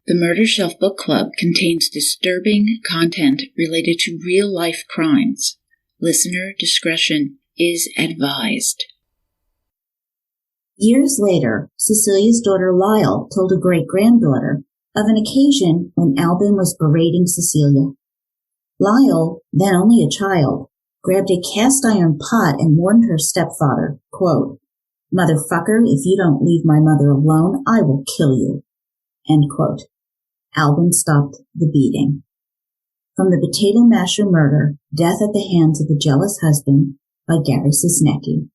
The Murder Shelf Book Club contains disturbing content related to real-life crimes. Listener discretion is advised. Years later, Cecilia's daughter Lyle told a great-granddaughter of an occasion when Albin was berating Cecilia. Lyle, then only a child, grabbed a cast-iron pot and warned her stepfather, quote, "Motherfucker, if you don't leave my mother alone, I will kill you," end quote. Albin stopped the beating. From the Potato Masher Murder, Death at the Hands of a Jealous Husband by Gary Cisnecki.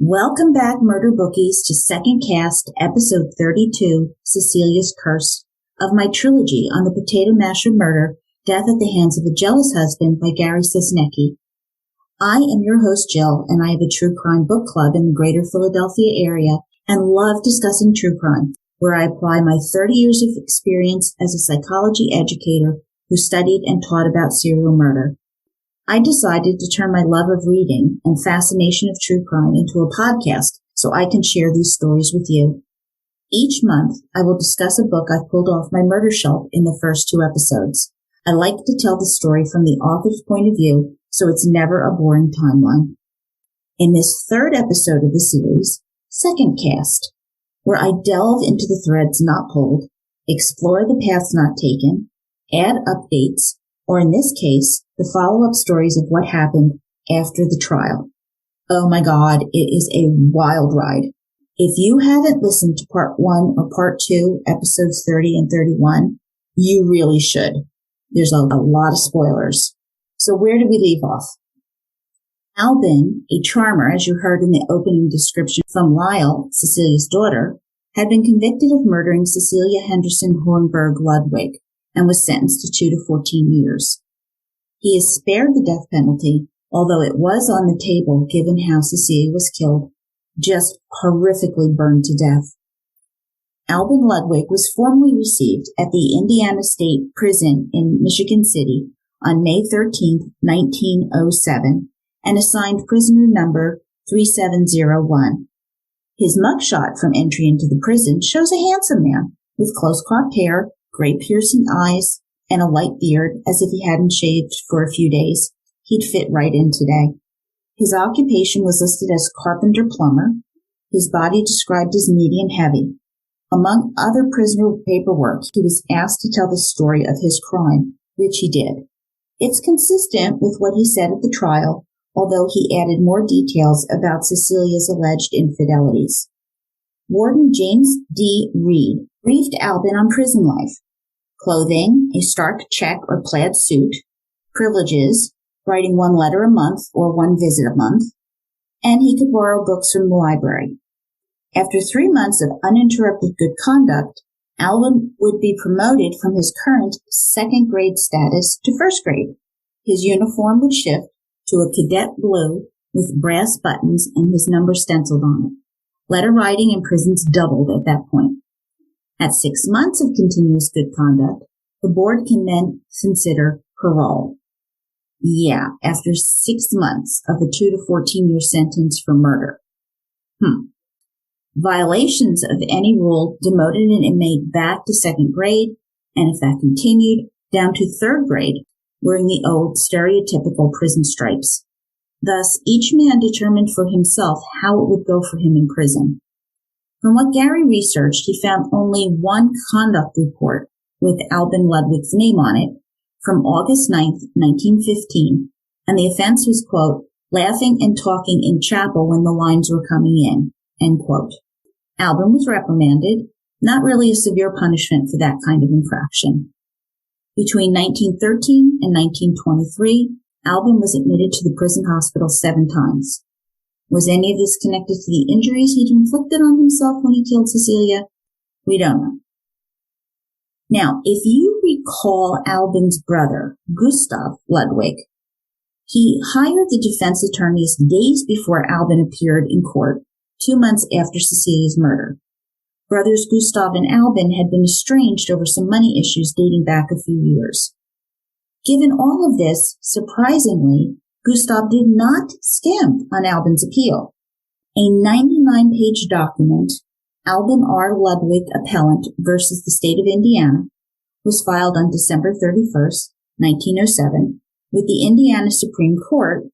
Welcome back, Murder Bookies, to Second Cast, Episode 32, Cecilia's Curse, of my trilogy on the Potato Masher Murder, Death at the Hands of a Jealous Husband by Gary Cisnecki. I am your host, Jill, and I have a true crime book club in the greater Philadelphia area and love discussing true crime, where I apply my 30 years of experience as a psychology educator who studied and taught about serial murder. I decided to turn my love of reading and fascination of true crime into a podcast so I can share these stories with you. Each month, I will discuss a book I've pulled off my murder shelf in the first 2 episodes. I like to tell the story from the author's point of view, so it's never a boring timeline. In this 3rd episode of the series, Second Cast, where I delve into the threads not pulled, explore the paths not taken, add updates, or in this case, the follow-up stories of what happened after the trial. Oh my God, it is a wild ride. If you haven't listened to Part 1 or Part 2, Episodes 30 and 31, you really should. There's a lot of spoilers. So where did we leave off? Albin, a charmer, as you heard in the opening description from Lyle, Cecilia's daughter, had been convicted of murdering Cecilia Henderson Hornberg Ludwig and was sentenced to 2 to 14 years. He is spared the death penalty, although it was on the table given how Cecilia was killed, just horrifically burned to death. Albin Ludwig was formally received at the Indiana State Prison in Michigan City on May 13, 1907, and assigned prisoner number 3701. His mugshot from entry into the prison shows a handsome man with close-cropped hair, gray piercing eyes, and a light beard, as if he hadn't shaved for a few days. He'd fit right in today. His occupation was listed as carpenter-plumber, his body described as medium heavy. Among other prisoner paperwork, he was asked to tell the story of his crime, which he did. It's consistent with what he said at the trial, although he added more details about Cecilia's alleged infidelities. Warden James D. Reed briefed Albin on prison life. Clothing, a stark check or plaid suit, privileges, writing 1 letter a month or 1 visit a month, and he could borrow books from the library. After 3 months of uninterrupted good conduct, Albin would be promoted from his current 2nd grade status to 1st grade. His uniform would shift to a cadet blue with brass buttons and his number stenciled on it. Letter writing in prisons doubled at that point. At 6 months of continuous good conduct, the board can then consider parole. Yeah, after 6 months of a 2 to 14-year sentence for murder. Violations of any rule demoted an inmate back to 2nd grade, and if that continued, down to 3rd grade, wearing the old stereotypical prison stripes. Thus, each man determined for himself how it would go for him in prison. From what Gary researched, he found only 1 conduct report with Albin Ludwig's name on it from August 9th, 1915, and the offense was, quote, laughing and talking in chapel when the lines were coming in, end quote. Albin was reprimanded, not really a severe punishment for that kind of infraction. Between 1913 and 1923, Albin was admitted to the prison hospital 7 times. Was any of this connected to the injuries he'd inflicted on himself when he killed Cecilia? We don't know. Now, if you recall Albin's brother, Gustav Ludwig, he hired the defense attorneys days before Albin appeared in court, 2 months after Cecilia's murder. Brothers Gustav and Albin had been estranged over some money issues dating back a few years. Given all of this, surprisingly, Gustav did not stamp on Albin's appeal. A 99-page document, Albin R. Ludwig Appellant versus the State of Indiana, was filed on December 31st, 1907, with the Indiana Supreme Court,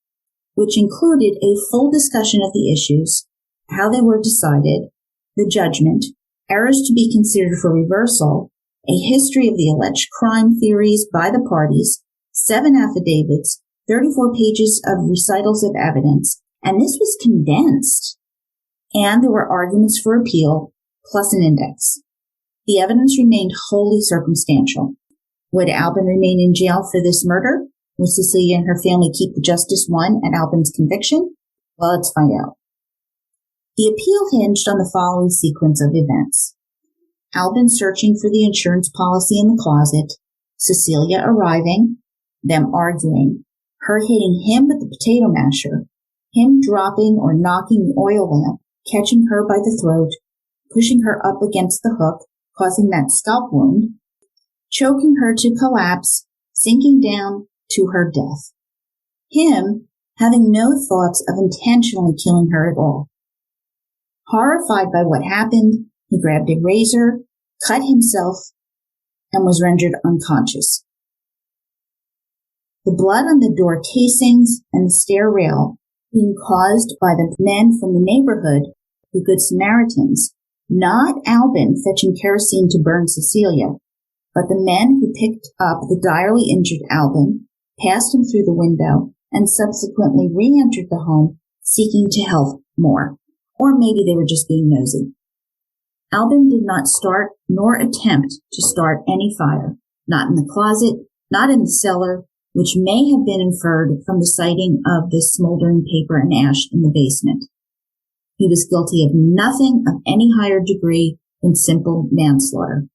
which included a full discussion of the issues, how they were decided, the judgment, errors to be considered for reversal, a history of the alleged crime theories by the parties, 7 affidavits, 34 pages of recitals of evidence, and this was condensed. And there were arguments for appeal, plus an index. The evidence remained wholly circumstantial. Would Albin remain in jail for this murder? Would Cecilia and her family keep the justice won at Albin's conviction? Well, let's find out. The appeal hinged on the following sequence of events. Albin searching for the insurance policy in the closet, Cecilia arriving, them arguing, her hitting him with the potato masher, him dropping or knocking the oil lamp, catching her by the throat, pushing her up against the hook, causing that scalp wound, choking her to collapse, sinking down to her death. Him having no thoughts of intentionally killing her at all. Horrified by what happened, he grabbed a razor, cut himself, and was rendered unconscious. The blood on the door casings and the stair rail being caused by the men from the neighborhood, the Good Samaritans, not Albin fetching kerosene to burn Cecilia, but the men who picked up the direly injured Albin, passed him through the window, and subsequently re-entered the home seeking to help more. Or maybe they were just being nosy. Albin did not start nor attempt to start any fire, not in the closet, not in the cellar, which may have been inferred from the sighting of the smoldering paper and ash in the basement. He was guilty of nothing of any higher degree than simple manslaughter,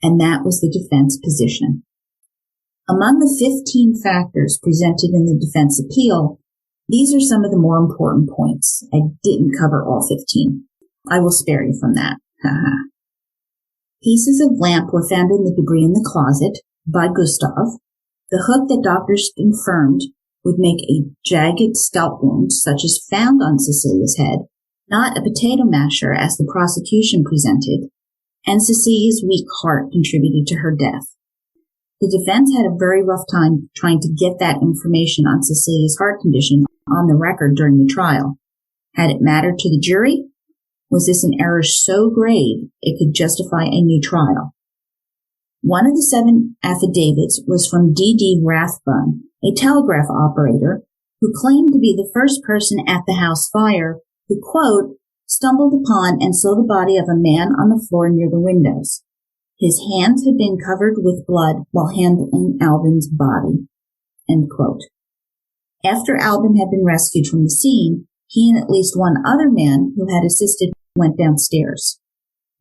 and that was the defense position. Among the 15 factors presented in the defense appeal, these are some of the more important points. I didn't cover all 15. I will spare you from that. Pieces of lamp were found in the debris in the closet by Gustav. The hook that doctors confirmed would make a jagged scalp wound, such as found on Cecilia's head, not a potato masher as the prosecution presented, and Cecilia's weak heart contributed to her death. The defense had a very rough time trying to get that information on Cecilia's heart condition on the record during the trial. Had it mattered to the jury? Was this an error so grave it could justify a new trial? One of the 7 affidavits was from D.D. Rathbun, a telegraph operator, who claimed to be the first person at the house fire who, quote, stumbled upon and saw the body of a man on the floor near the windows. His hands had been covered with blood while handling Albin's body, end quote. After Albin had been rescued from the scene, he and at least one other man who had assisted went downstairs.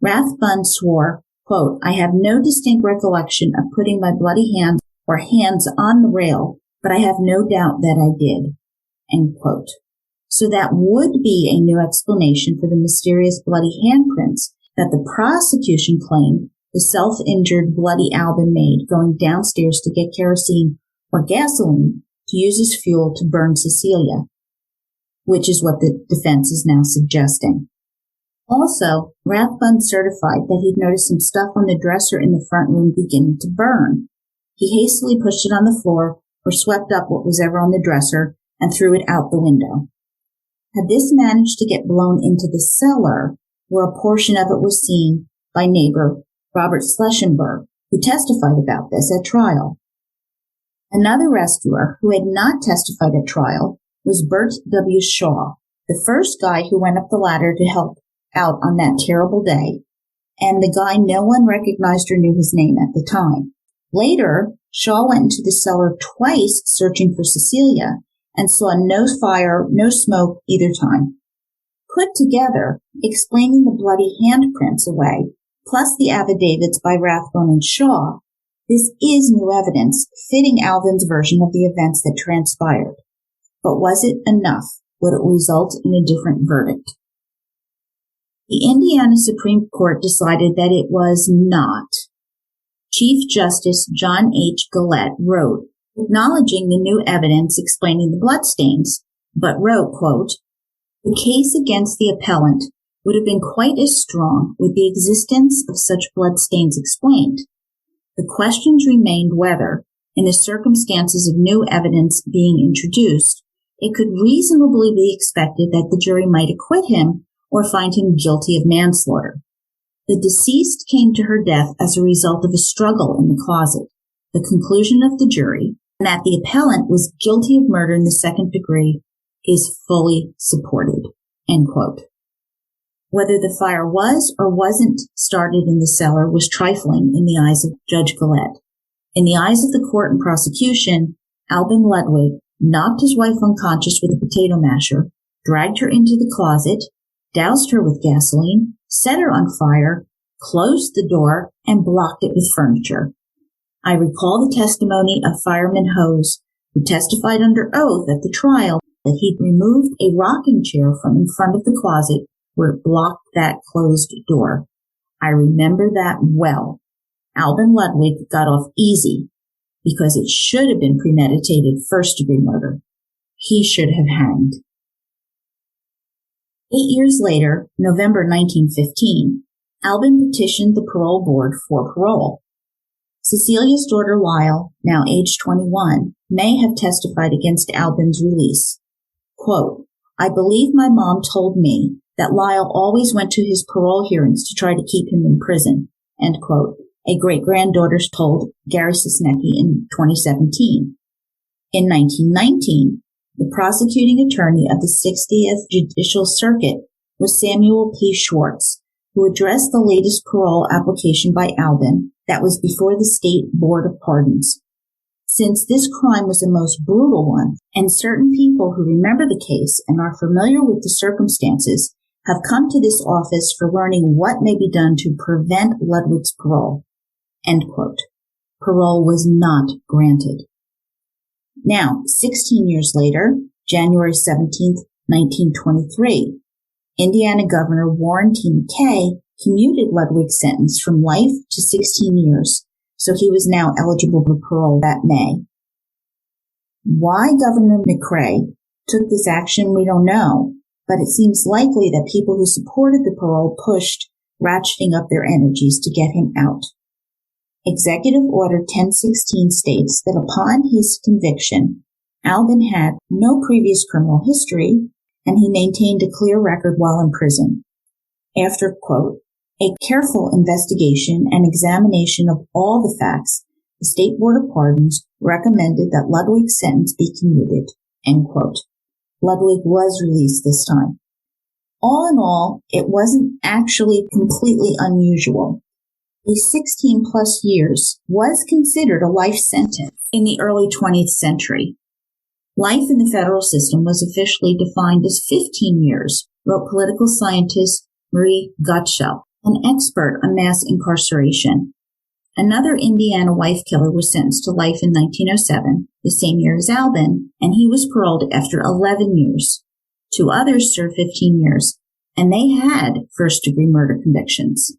Rathbun swore, quote, I have no distinct recollection of putting my bloody hands or hands on the rail, but I have no doubt that I did, end quote. So that would be a new explanation for the mysterious bloody handprints that the prosecution claimed the self-injured bloody Albin made going downstairs to get kerosene or gasoline to use as fuel to burn Cecilia, which is what the defense is now suggesting. Also, Rathbun certified that he'd noticed some stuff on the dresser in the front room beginning to burn. He hastily pushed it on the floor or swept up what was ever on the dresser and threw it out the window. Had this managed to get blown into the cellar, where a portion of it was seen by neighbor Robert Schlechenberg, who testified about this at trial. Another rescuer who had not testified at trial was Bert W. Shaw, the first guy who went up the ladder to help out on that terrible day, and the guy no one recognized or knew his name at the time. Later, Shaw went into the cellar twice searching for Cecilia and saw no fire, no smoke either time. Put together, explaining the bloody handprints away, plus the affidavits by Rathbone and Shaw, this is new evidence fitting Albin's version of the events that transpired. But was it enough? Would it result in a different verdict? The Indiana Supreme Court decided that it was not. Chief Justice John H. Gillette wrote, acknowledging the new evidence explaining the bloodstains, but wrote, quote, "The case against the appellant would have been quite as strong with the existence of such bloodstains explained. The questions remained whether, in the circumstances of new evidence being introduced, it could reasonably be expected that the jury might acquit him or find him guilty of manslaughter. The deceased came to her death as a result of a struggle in the closet. The conclusion of the jury, that the appellant was guilty of murder in the second degree, is fully supported." End quote. Whether the fire was or wasn't started in the cellar was trifling in the eyes of Judge Gillette. In the eyes of the court and prosecution, Albin Ludwig knocked his wife unconscious with a potato masher, dragged her into the closet, doused her with gasoline, set her on fire, closed the door, and blocked it with furniture. I recall the testimony of Fireman Hose, who testified under oath at the trial that he'd removed a rocking chair from in front of the closet where it blocked that closed door. I remember that well. Albin Ludwig got off easy because it should have been premeditated first-degree murder. He should have hanged. 8 years later, November 1915, Albin petitioned the parole board for parole. Cecilia's daughter Lyle, now age 21, may have testified against Albin's release. Quote, "I believe my mom told me that Lyle always went to his parole hearings to try to keep him in prison," end quote, a great-granddaughter told Gary Sisnecki in 2017. In 1919, the prosecuting attorney of the 60th Judicial Circuit was Samuel P. Schwartz, who addressed the latest parole application by Albin that was before the State Board of Pardons. Since this crime was a most brutal one, and certain people who remember the case and are familiar with the circumstances have come to this office for learning what may be done to prevent Ludwig's parole. End quote. Parole was not granted. Now, 16 years later, January 17, 1923, Indiana Governor Warren T. McKay commuted Ludwig's sentence from life to 16 years, so he was now eligible for parole that May. Why Governor McCrae took this action, we don't know, but it seems likely that people who supported the parole pushed, ratcheting up their energies to get him out. Executive Order 1016 states that upon his conviction, Albin had no previous criminal history, and he maintained a clear record while in prison. After, quote, "a careful investigation and examination of all the facts, the State Board of Pardons recommended that Ludwig's sentence be commuted," end quote. Ludwig was released this time. All in all, it wasn't actually completely unusual. A 16-plus years was considered a life sentence in the early 20th century. Life in the federal system was officially defined as 15 years, wrote political scientist Marie Gottschall, an expert on mass incarceration. Another Indiana wife killer was sentenced to life in 1907, the same year as Albin, and he was paroled after 11 years. 2 others served 15 years, and they had first-degree murder convictions.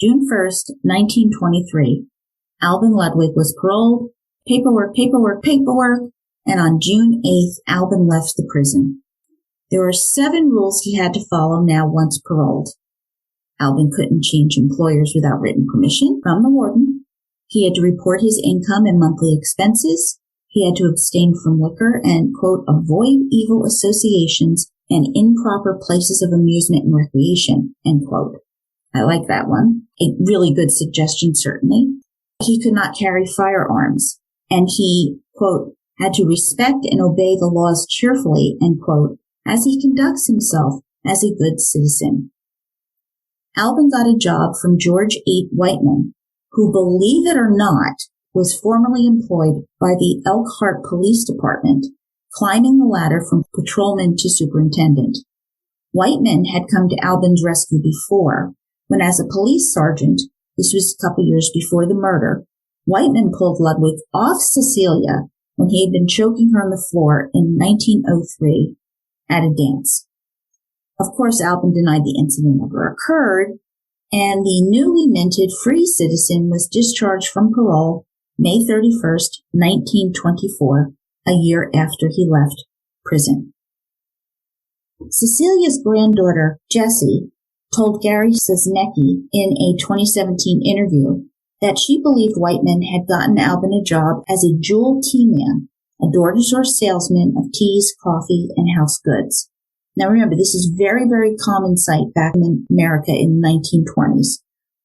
June 1st, 1923, Albin Ludwig was paroled, paperwork, and on June 8th, Albin left the prison. There were 7 rules he had to follow now once paroled. Albin couldn't change employers without written permission from the warden. He had to report his income and monthly expenses. He had to abstain from liquor and, quote, "avoid evil associations and improper places of amusement and recreation," end quote. I like that one. A really good suggestion, certainly. He could not carry firearms, and he, quote, "had to respect and obey the laws cheerfully," end quote, as he conducts himself as a good citizen. Albin got a job from George H. Whiteman, who, believe it or not, was formerly employed by the Elkhart Police Department, climbing the ladder from patrolman to superintendent. White men had come to Albin's rescue before, when as a police sergeant, this was a couple years before the murder, white men pulled Ludwig off Cecilia when he had been choking her on the floor in 1903 at a dance. Of course, Albin denied the incident ever occurred, and the newly minted free citizen was discharged from parole May 31st, 1924, a year after he left prison. Cecilia's granddaughter, Jessie, told Gary Sosnecki in a 2017 interview that she believed white men had gotten Albin a job as a jewel tea man, a door-to-door salesman of teas, coffee, and house goods. Now remember, this is very, very common sight back in America in the 1920s.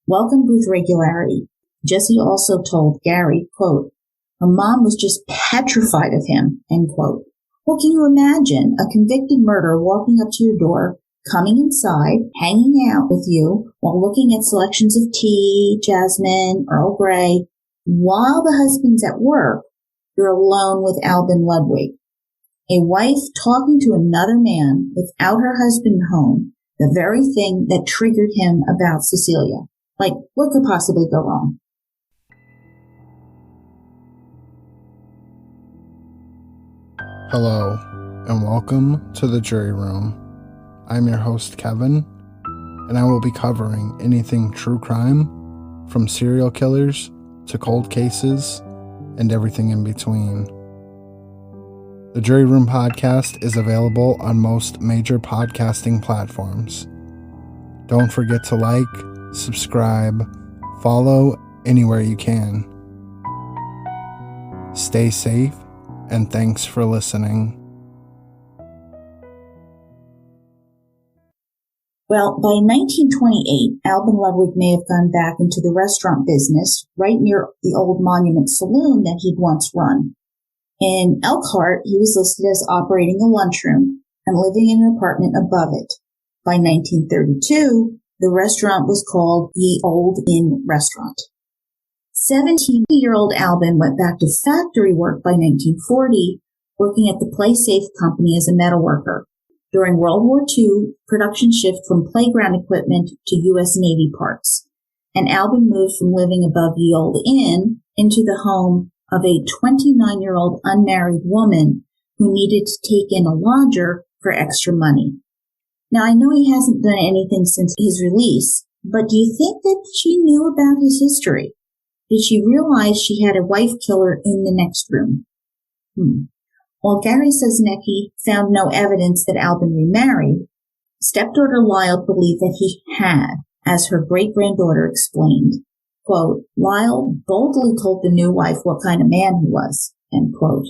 Welcomed with regularity. Jessie also told Gary, quote, her mom was just petrified of him, end quote. Well, can you imagine a convicted murderer walking up to your door, coming inside, hanging out with you while looking at selections of tea, jasmine, Earl Grey, while the husband's at work, you're alone with Albin Ludwig. A wife talking to another man without her husband home, the very thing that triggered him about Cecilia. Like, what could possibly go wrong? Hello, and welcome to the Jury Room. I'm your host, Kevin, and I will be covering anything true crime, from serial killers to cold cases, and everything in between. The Jury Room podcast is available on most major podcasting platforms. Don't forget to like, subscribe, follow anywhere you can. Stay safe, and thanks for listening. Well, by 1928, Albin Ludwig may have gone back into the restaurant business right near the old Monument Saloon that he'd once run. In Elkhart, he was listed as operating a lunchroom and living in an apartment above it. By 1932, the restaurant was called Ye Old Inn Restaurant. 17-year-old Albin went back to factory work by 1940, working at the Play Safe Company as a metal worker. During World War II, production shifted from playground equipment to U.S. Navy parts, and Albin moved from living above Ye Old Inn into the home of a 29-year-old unmarried woman who needed to take in a lodger for extra money. Now, I know he hasn't done anything since his release, but do you think that she knew about his history? Did she realize she had a wife killer in the next room? While Gary Sosnecki found no evidence that Albin remarried, stepdaughter Lyle believed that he had, as her great-granddaughter explained. Quote, Lyle boldly told the new wife what kind of man he was, end quote.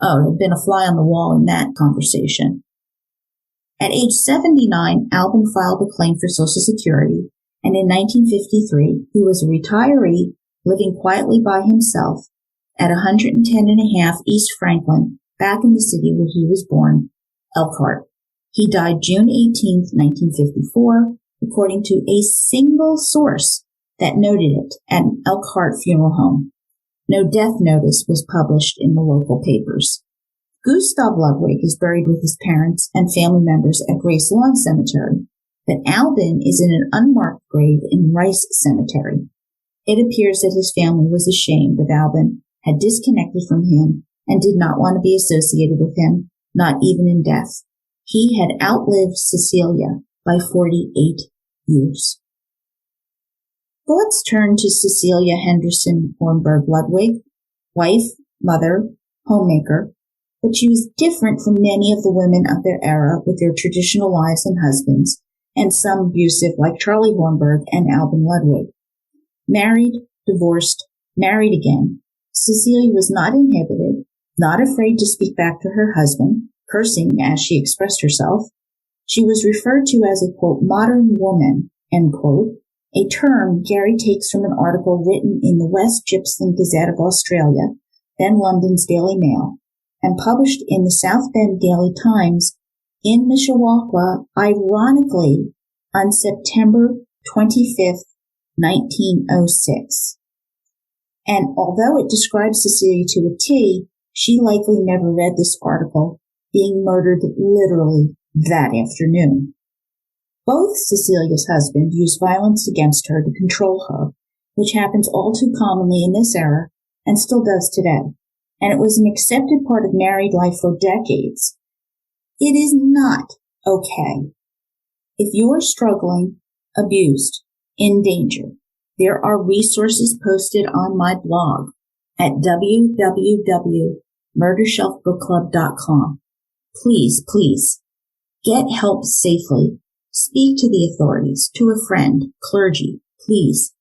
Oh, there had been a fly on the wall in that conversation. At age 79, Albin filed a claim for Social Security, and in 1953, he was a retiree living quietly by himself at 110.5 East Franklin, back in the city where he was born, Elkhart. He died June 18, 1954, according to a single source that noted it at an Elkhart funeral home. No death notice was published in the local papers. Gustav Ludwig is buried with his parents and family members at Grace Lawn Cemetery, but Albin is in an unmarked grave in Rice Cemetery. It appears that his family was ashamed of Albin, had disconnected from him, and did not want to be associated with him, not even in death. He had outlived Cecilia by 48 years. But let's turn to Cecilia Henderson Hornberg Ludwig, wife, mother, homemaker, but she was different from many of the women of their era with their traditional wives and husbands, and some abusive like Charlie Hornberg and Albin Ludwig. Married, divorced, married again, Cecilia was not inhibited, not afraid to speak back to her husband, cursing as she expressed herself. She was referred to as a, quote, modern woman, end quote, a term Gary takes from an article written in the West Gippsland Gazette of Australia, then London's Daily Mail, and published in the South Bend Daily Times in Mishawaka, ironically, on September 25th, 1906. And although it describes Cecilia to a T, she likely never read this article, being murdered literally that afternoon. Both Cecilia's husband used violence against her to control her, which happens all too commonly in this era and still does today. And it was an accepted part of married life for decades. It is not okay. If you are struggling, abused, in danger, there are resources posted on my blog at www.murdershelfbookclub.com. Please, get help safely. Speak to the authorities, to a friend, clergy. Please,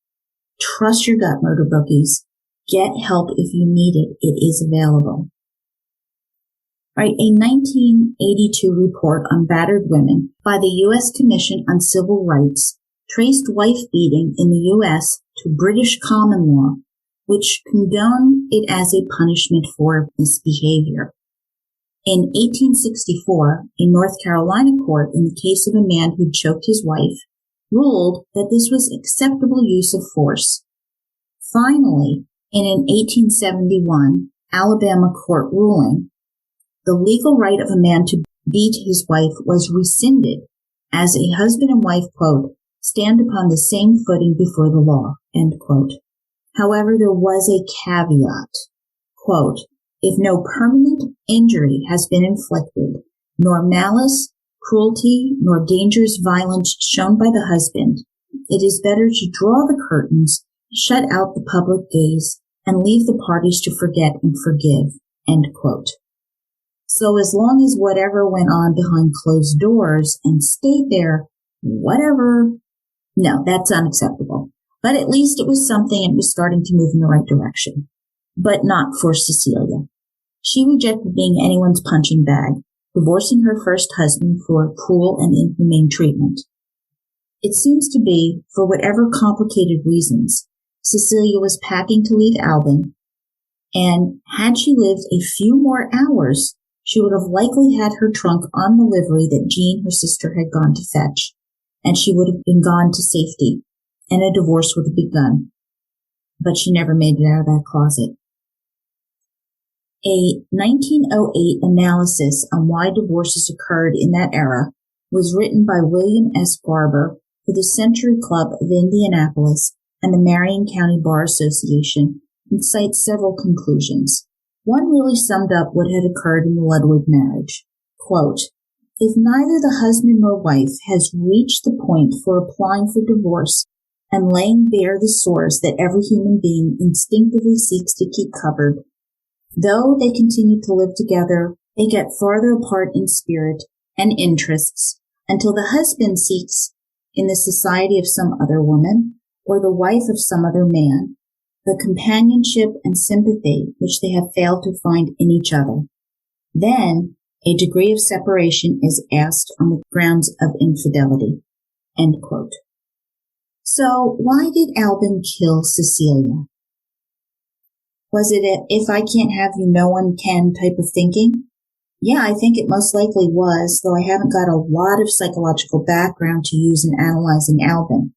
trust your gut, murder bookies. Get help if you need it. It is available. Right, a 1982 report on battered women by the U.S. Commission on Civil Rights traced wife beating in the U.S. to British common law, which condoned it as a punishment for misbehavior. In 1864, a North Carolina court, in the case of a man who choked his wife, ruled that this was acceptable use of force. Finally, in an 1871 Alabama court ruling, the legal right of a man to beat his wife was rescinded as a husband and wife, quote, stand upon the same footing before the law, end quote. However, there was a caveat, quote, if no permanent injury has been inflicted, nor malice, cruelty, nor dangerous violence shown by the husband, it is better to draw the curtains, shut out the public gaze, and leave the parties to forget and forgive, end quote. So as long as whatever went on behind closed doors and stayed there, whatever, no, that's unacceptable. But at least it was something and was starting to move in the right direction. But not for Cecilia. She rejected being anyone's punching bag, divorcing her first husband for cruel and inhumane treatment. It seems to be, for whatever complicated reasons, Cecilia was packing to leave Albin, and had she lived a few more hours, she would have likely had her trunk on the livery that Jean, her sister, had gone to fetch, and she would have been gone to safety, and a divorce would have begun. But she never made it out of that closet. A 1908 analysis on why divorces occurred in that era was written by William S. Barber for the Century Club of Indianapolis and the Marion County Bar Association, and cites several conclusions. One really summed up what had occurred in the Ludwig marriage. Quote, if neither the husband nor wife has reached the point for applying for divorce and laying bare the sores that every human being instinctively seeks to keep covered, though they continue to live together, they get farther apart in spirit and interests until the husband seeks in the society of some other woman or the wife of some other man the companionship and sympathy which they have failed to find in each other. Then a degree of separation is asked on the grounds of infidelity. End quote. So why did Albin kill Cecilia? Was it a if I can't have you, no one can type of thinking? Yeah, I think it most likely was, though I haven't got a lot of psychological background to use in analyzing Albin.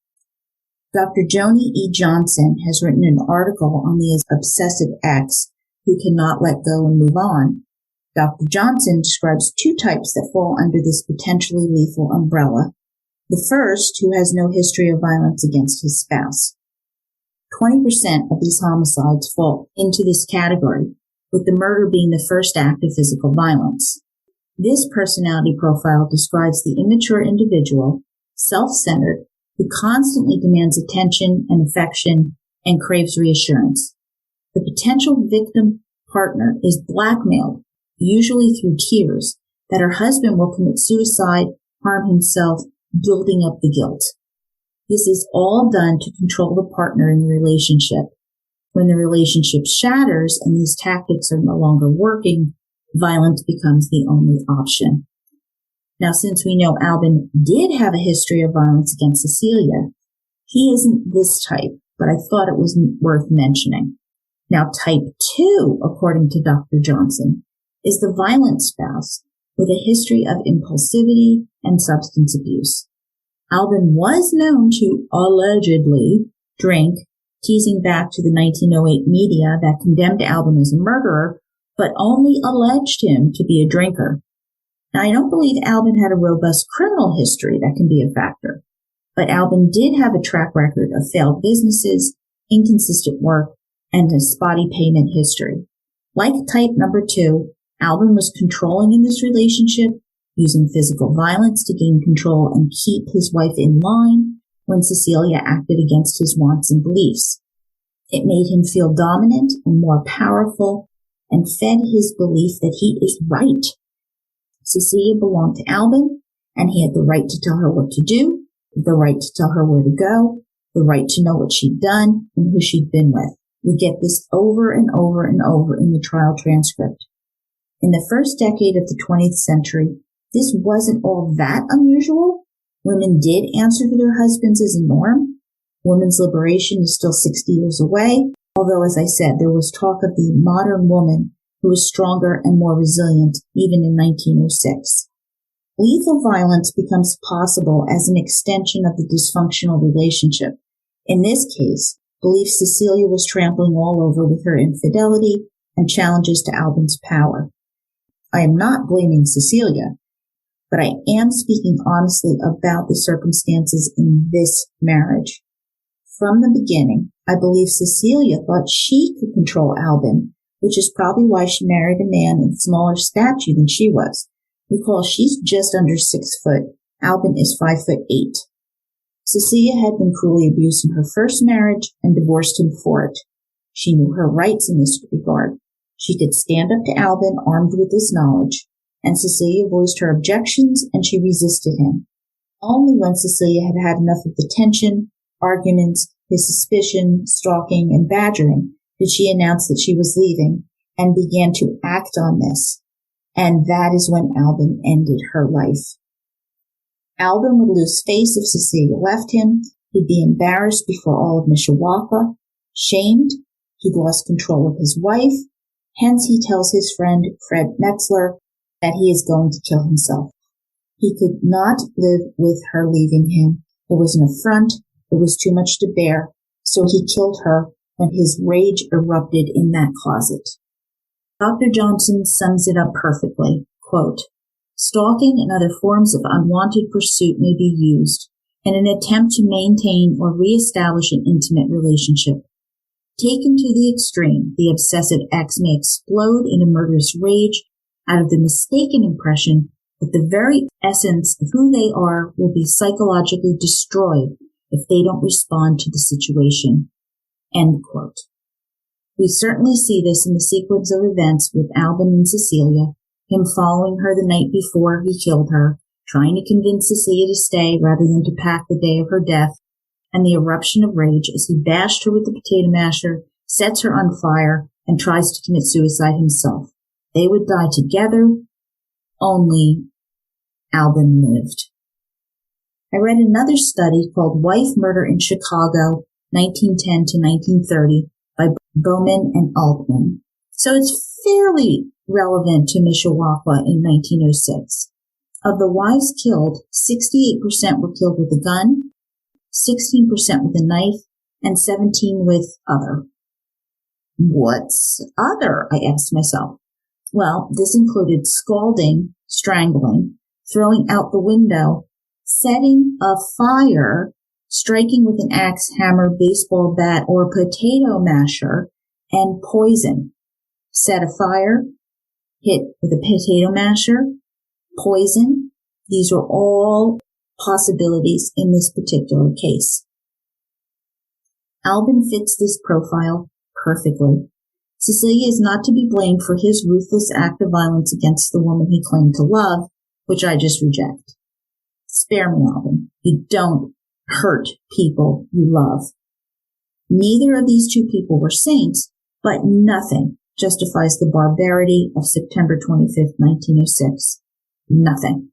Dr. Joni E. Johnson has written an article on the obsessive ex who cannot let go and move on. Dr. Johnson describes two types that fall under this potentially lethal umbrella. The first, who has no history of violence against his spouse. 20% of these homicides fall into this category, with the murder being the first act of physical violence. This personality profile describes the immature individual, self-centered, who constantly demands attention and affection and craves reassurance. The potential victim partner is blackmailed, usually through tears, that her husband will commit suicide, harm himself, building up the guilt. This is all done to control the partner in the relationship. When the relationship shatters and these tactics are no longer working, violence becomes the only option. Now, since we know Albin did have a history of violence against Cecilia, he isn't this type, but I thought it was worth mentioning. Now, type 2, according to Dr. Johnson, is the violent spouse with a history of impulsivity and substance abuse. Albin was known to allegedly drink, teasing back to the 1908 media that condemned Albin as a murderer, but only alleged him to be a drinker. Now, I don't believe Albin had a robust criminal history that can be a factor, but Albin did have a track record of failed businesses, inconsistent work, and a spotty payment history. Like type number 2, Albin was controlling in this relationship, using physical violence to gain control and keep his wife in line when Cecilia acted against his wants and beliefs. It made him feel dominant and more powerful and fed his belief that he is right. Cecilia belonged to Albin, and he had the right to tell her what to do, the right to tell her where to go, the right to know what she'd done and who she'd been with. We get this over and over and over in the trial transcript. In the first decade of the 20th century, this wasn't all that unusual. Women did answer to their husbands as a norm. Women's liberation is still 60 years away, although, as I said, there was talk of the modern woman who was stronger and more resilient even in 1906. Lethal violence becomes possible as an extension of the dysfunctional relationship. In this case, belief Cecilia was trampling all over with her infidelity and challenges to Albin's power. I am not blaming Cecilia, but I am speaking honestly about the circumstances in this marriage. From the beginning, I believe Cecilia thought she could control Albin, which is probably why she married a man in smaller stature than she was. Recall, she's just under 6 foot. Albin is 5'8". Cecilia had been cruelly abused in her first marriage and divorced him for it. She knew her rights in this regard. She could stand up to Albin armed with this knowledge, and Cecilia voiced her objections and she resisted him. Only when Cecilia had had enough of the tension, arguments, his suspicion, stalking, and badgering did she announce that she was leaving and began to act on this. And that is when Albin ended her life. Albin would lose face if Cecilia left him. He'd be embarrassed before all of Mishawaka, shamed. He'd lost control of his wife. Hence, he tells his friend Fred Metzler that he is going to kill himself. He could not live with her leaving him. It was an affront. It was too much to bear. So he killed her when his rage erupted in that closet. Dr. Johnson sums it up perfectly. Quote, "Stalking and other forms of unwanted pursuit may be used in an attempt to maintain or reestablish an intimate relationship. Taken to the extreme, the obsessive ex may explode in a murderous rage out of the mistaken impression that the very essence of who they are will be psychologically destroyed if they don't respond to the situation." End quote. We certainly see this in the sequence of events with Albin and Cecilia, him following her the night before he killed her, trying to convince Cecilia to stay rather than to pack the day of her death, and the eruption of rage as he bashed her with the potato masher, sets her on fire, and tries to commit suicide himself. They would die together, only Albin lived. I read another study called Wife Murder in Chicago, 1910 to 1930, by Bowman and Altman. So it's fairly relevant to Mishawaka in 1906. Of the wives killed, 68% were killed with a gun, 16% with a knife, and 17% with other. What's other? I asked myself. Well, this included scalding, strangling, throwing out the window, setting a fire, striking with an axe, hammer, baseball bat, or potato masher, and poison. Set a fire, hit with a potato masher, poison. These are all possibilities in this particular case. Albin fits this profile perfectly. Cecilia is not to be blamed for his ruthless act of violence against the woman he claimed to love, which I just reject. Spare me, Albin. You don't hurt people you love. Neither of these two people were saints, but nothing justifies the barbarity of September 25th, 1906. Nothing.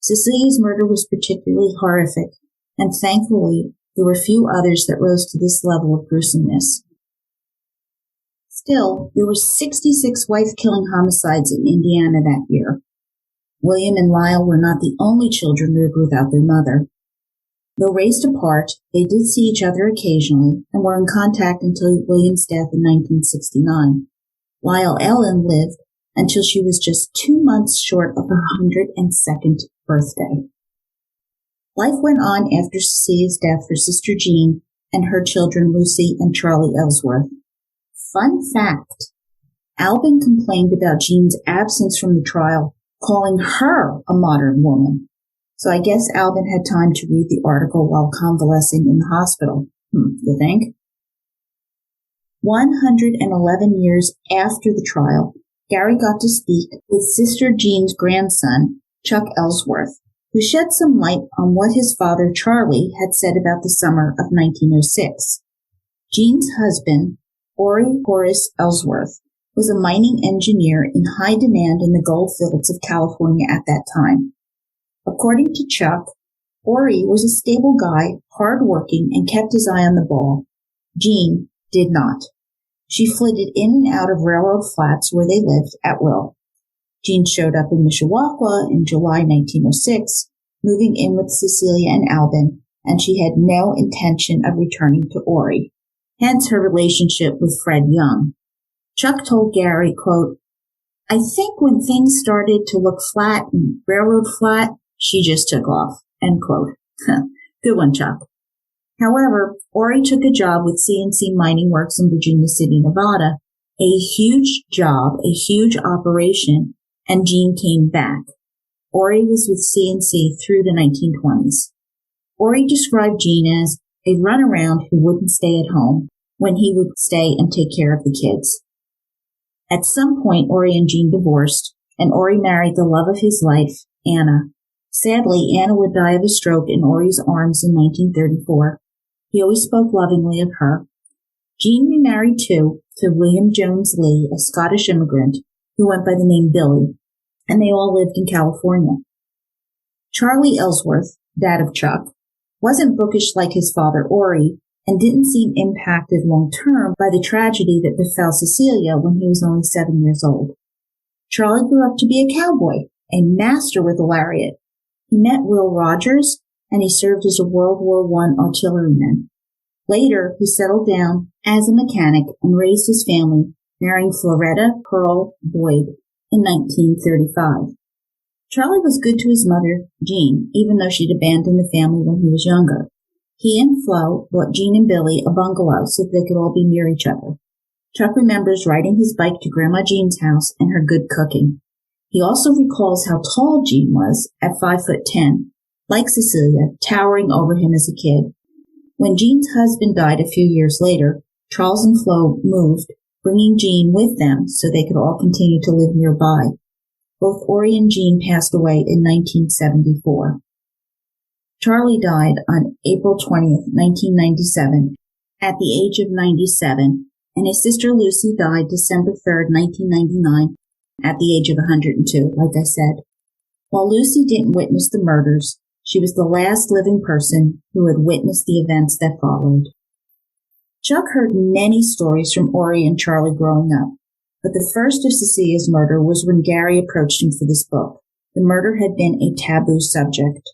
Cecilia's murder was particularly horrific, and thankfully there were few others that rose to this level of gruesomeness. Still, there were 66 wife-killing homicides in Indiana that year. William and Lyle were not the only children reared without their mother. Though raised apart, they did see each other occasionally and were in contact until William's death in 1969. Lyle Ellen lived until she was just 2 months short of her 102nd birthday. Life went on after Cecilia's death for Sister Jean and her children Lucy and Charlie Ellsworth. Fun fact, Albin complained about Jean's absence from the trial, calling her a modern woman. So I guess Albin had time to read the article while convalescing in the hospital. You think? 111 years after the trial, Gary got to speak with Sister Jean's grandson, Chuck Ellsworth, who shed some light on what his father, Charlie, had said about the summer of 1906. Jean's husband, Ori Horace Ellsworth, was a mining engineer in high demand in the gold fields of California at that time. According to Chuck, Ori was a stable guy, hard-working, and kept his eye on the ball. Jean did not. She flitted in and out of railroad flats where they lived at will. Jean showed up in Mishawaka in July 1906, moving in with Cecilia and Albin, and she had no intention of returning to Ori. Hence her relationship with Fred Young. Chuck told Gary, quote, "I think when things started to look flat and railroad flat, she just took off," end quote. Good one, Chuck. However, Ori took a job with C&C Mining Works in Virginia City, Nevada, a huge job, a huge operation, and Jean came back. Ori was with C&C through the 1920s. Ori described Jean as a runaround who wouldn't stay at home when he would stay and take care of the kids. At some point, Ori and Jean divorced, and Ori married the love of his life, Anna. Sadly, Anna would die of a stroke in Ori's arms in 1934. He always spoke lovingly of her. Jean remarried, too, to William Jones Lee, a Scottish immigrant who went by the name Billy, and they all lived in California. Charlie Ellsworth, dad of Chuck, wasn't bookish like his father Ori, and didn't seem impacted long-term by the tragedy that befell Cecilia when he was only 7 years old. Charlie grew up to be a cowboy, a master with a lariat. He met Will Rogers, and he served as a World War I artilleryman. Later, he settled down as a mechanic and raised his family, marrying Floretta Pearl Boyd in 1935. Charlie was good to his mother, Jean, even though she'd abandoned the family when he was younger. He and Flo bought Jean and Billy a bungalow so that they could all be near each other. Chuck remembers riding his bike to Grandma Jean's house and her good cooking. He also recalls how tall Jean was at 5'10", like Cecilia, towering over him as a kid. When Jean's husband died a few years later, Charles and Flo moved, bringing Jean with them so they could all continue to live nearby. Both Ori and Jean passed away in 1974. Charlie died on April 20th, 1997, at the age of 97, and his sister Lucy died December 3rd, 1999, at the age of 102, like I said. While Lucy didn't witness the murders, she was the last living person who had witnessed the events that followed. Chuck heard many stories from Ori and Charlie growing up, but the first of Cecilia's murder was when Gary approached him for this book. The murder had been a taboo subject.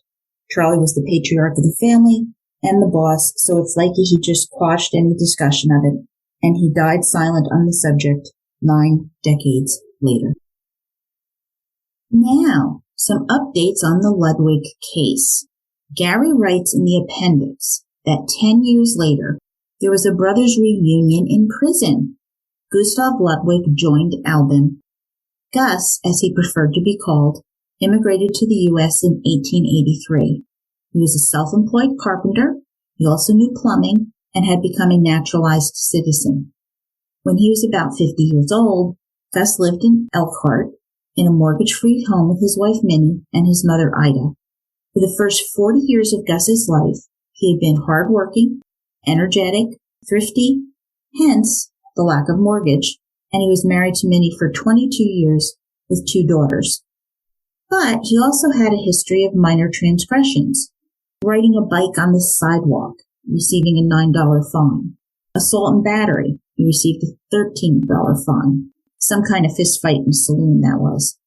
Charlie was the patriarch of the family and the boss, so it's likely he just quashed any discussion of it, and he died silent on the subject 9 decades later. Now, some updates on the Ludwig case. Gary writes in the appendix that 10 years later, there was a brothers' reunion in prison. Gustav Ludwig joined Albin. Gus, as he preferred to be called, immigrated to the U.S. in 1883. He was a self-employed carpenter. He also knew plumbing and had become a naturalized citizen. When he was about 50 years old, Gus lived in Elkhart in a mortgage-free home with his wife Minnie and his mother Ida. For the first 40 years of Gus's life, he had been hardworking, energetic, thrifty, hence the lack of mortgage, and he was married to Minnie for 22 years with 2 daughters. But he also had a history of minor transgressions, riding a bike on the sidewalk, receiving a $9 fine, assault and battery, he received a $13 fine, some kind of fist fight in a saloon that was.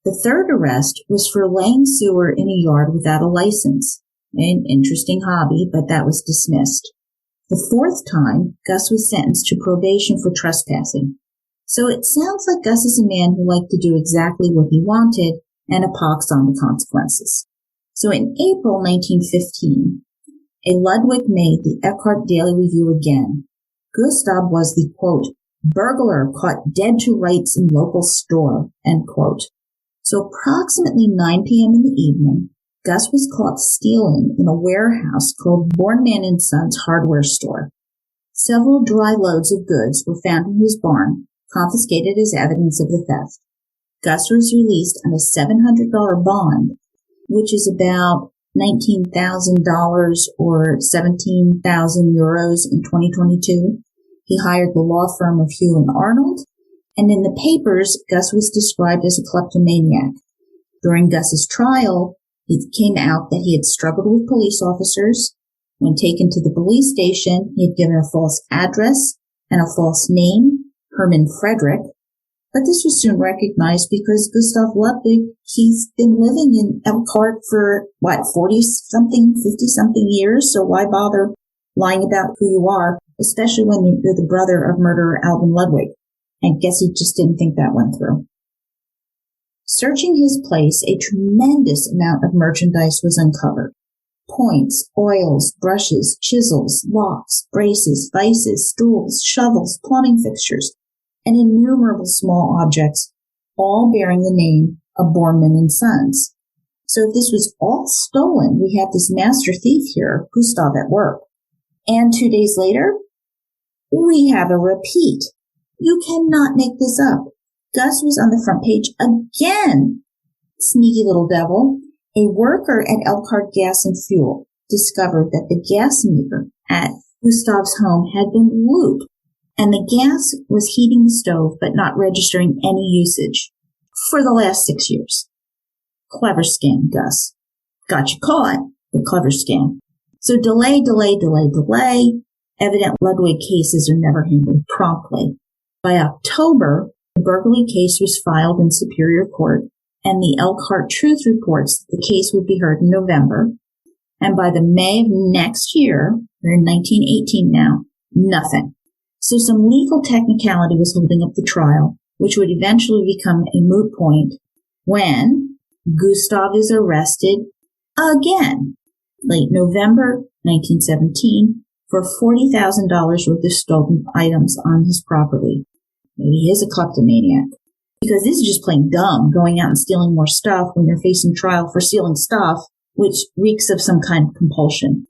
The third arrest was for laying sewer in a yard without a license, an interesting hobby, but that was dismissed. The fourth time, Gus was sentenced to probation for trespassing. So it sounds like Gus is a man who liked to do exactly what he wanted and a pox on the consequences. So in April 1915, a Ludwig made the Eckhart Daily Review again. Gustav was the, quote, burglar caught dead to rights in local store, end quote. So approximately 9 p.m. in the evening, Gus was caught stealing in a warehouse called Bornemann & Sons hardware store. Several dry loads of goods were found in his barn, confiscated as evidence of the theft. Gus was released on a $700 bond, which is about $19,000 or 17,000 euros in 2022. He hired the law firm of Hugh and Arnold, and in the papers, Gus was described as a kleptomaniac. During Gus's trial, it came out that he had struggled with police officers. When taken to the police station, he had given a false address and a false name, Herman Frederick. But this was soon recognized because Gustav Ludwig, he's been living in Elkhart for, 40-something, 50-something years, so why bother lying about who you are, especially when you're the brother of murderer Albin Ludwig? I guess he just didn't think that went through. Searching his place, a tremendous amount of merchandise was uncovered. Points, oils, brushes, chisels, locks, braces, vices, stools, shovels, plumbing fixtures, and innumerable small objects, all bearing the name of Bornemann & Sons. So if this was all stolen, we have this master thief here, Gustav, at work. And 2 days later, we have a repeat. You cannot make this up. Gus was on the front page again. Sneaky little devil. A worker at Elkhart Gas and Fuel discovered that the gas meter at Gustav's home had been looped, and the gas was heating the stove but not registering any usage for the last 6 years. Clever scam, Gus. Got you caught, but clever scam. So delay. Evident Ludwig cases are never handled promptly. By October, the burglary case was filed in Superior Court, and the Elkhart Truth reports that the case would be heard in November. And by the May of next year, we're in 1918 now, nothing. So some legal technicality was holding up the trial, which would eventually become a moot point when Gustav is arrested again, late November 1917, for $40,000 worth of stolen items on his property. Maybe he is a kleptomaniac. Because this is just plain dumb, going out and stealing more stuff when you're facing trial for stealing stuff, which reeks of some kind of compulsion.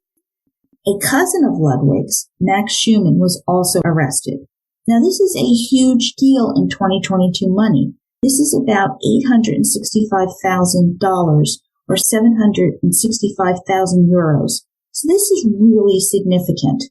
A cousin of Ludwig's, Max Schumann, was also arrested. Now, this is a huge deal in 2022 money. This is about $865,000 or 765,000 euros. So this is really significant.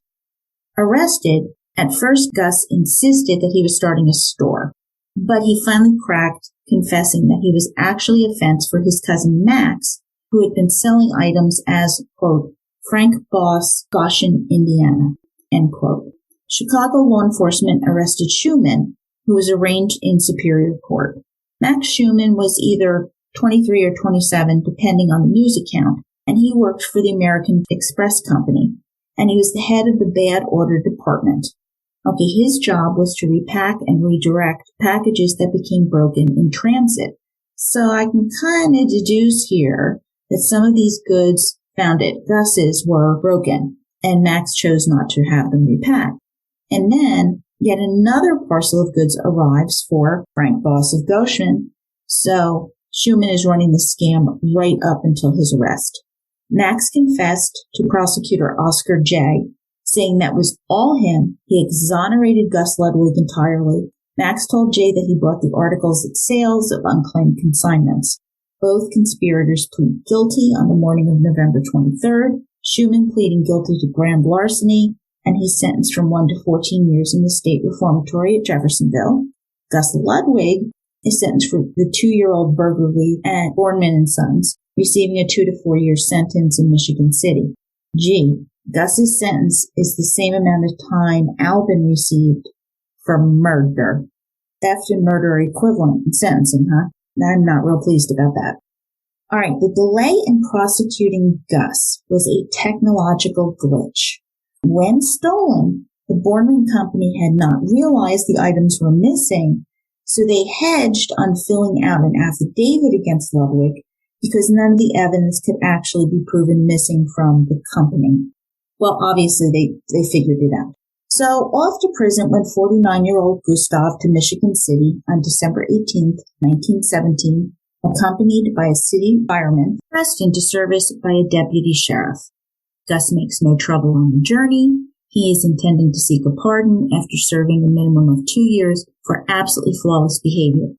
Arrested, at first Gus insisted that he was starting a store, but he finally cracked, confessing that he was actually a fence for his cousin Max, who had been selling items as, quote, Frank Boss, Goshen, Indiana, end quote. Chicago law enforcement arrested Schumann, who was arraigned in Superior Court. Max Schumann was either 23 or 27, depending on the news account, and he worked for the American Express Company, and he was the head of the bad order department. Okay, his job was to repack and redirect packages that became broken in transit. So I can kind of deduce here that some of these goods found at Gus's were broken, and Max chose not to have them repacked. And then yet another parcel of goods arrives for Frank Boss of Goshen. So Schumann is running the scam right up until his arrest. Max confessed to prosecutor Oscar J., saying that was all him. He exonerated Gus Ludwig entirely. Max told Jay that he bought the articles at sales of unclaimed consignments. Both conspirators plead guilty on the morning of November 23rd, Schumann pleading guilty to grand larceny, and he's sentenced from 1 to 14 years in the state reformatory at Jeffersonville. Gus Ludwig is sentenced for the 2-year-old burglary at Bornemann & Sons, receiving a 2 to 4 year sentence in Michigan City. Gus's sentence is the same amount of time Albin received for murder. Theft and murder are equivalent in sentencing, huh? I'm not real pleased about that. All right, the delay in prosecuting Gus was a technological glitch. When stolen, the Borman Company had not realized the items were missing, so they hedged on filling out an affidavit against Ludwig because none of the evidence could actually be proven missing from the company. Well, obviously they figured it out. So off to prison went 49-year-old Gustav to Michigan City on December 18th, 1917, accompanied by a city fireman pressed into service by a deputy sheriff. Gus makes no trouble on the journey. He is intending to seek a pardon after serving a minimum of 2 years for absolutely flawless behavior.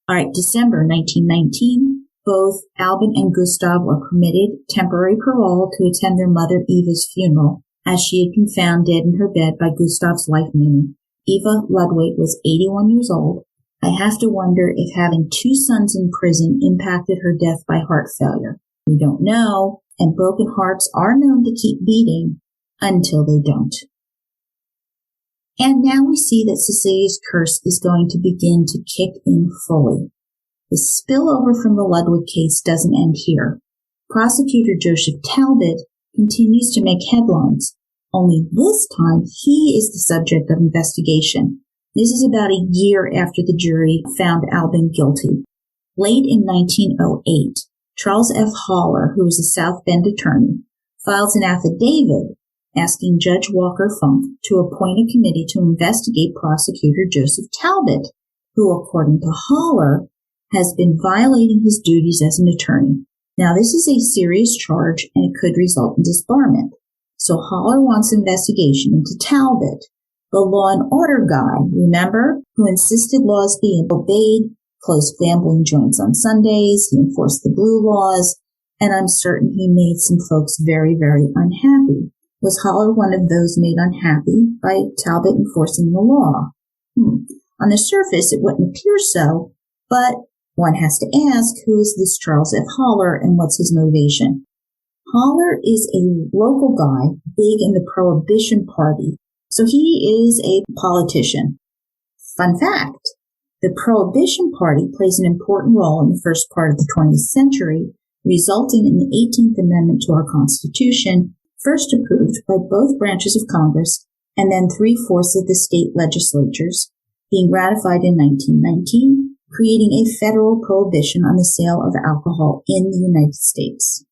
All right, December 1919, both Albin and Gustav were permitted temporary parole to attend their mother Eva's funeral, as she had been found dead in her bed by Gustav's wife Minnie. Eva Ludwig was 81 years old. I have to wonder if having 2 sons in prison impacted her death by heart failure. We don't know, and broken hearts are known to keep beating until they don't. And now we see that Cecilia's curse is going to begin to kick in fully. The spillover from the Ludwig case doesn't end here. Prosecutor Joseph Talbot continues to make headlines, only this time he is the subject of investigation. This is about a year after the jury found Albin guilty. Late in 1908, Charles F. Haller, who is a South Bend attorney, files an affidavit asking Judge Walker Funk to appoint a committee to investigate prosecutor Joseph Talbot, who, according to Haller, has been violating his duties as an attorney. Now, this is a serious charge, and it could result in disbarment. So Haller wants investigation into Talbot, the law and order guy, remember, who insisted laws be obeyed, closed gambling joints on Sundays, he enforced the blue laws, and I'm certain he made some folks very, very unhappy. Was Haller one of those made unhappy by Talbot enforcing the law? On the surface, it wouldn't appear so, but one has to ask, who is this Charles F. Haller and what's his motivation? Haller is a local guy big in the Prohibition Party, so he is a politician. Fun fact, the Prohibition Party plays an important role in the first part of the 20th century, resulting in the 18th Amendment to our Constitution, first approved by both branches of Congress and then 3/4 of the state legislatures, being ratified in 1919, creating a federal prohibition on the sale of alcohol in the United States.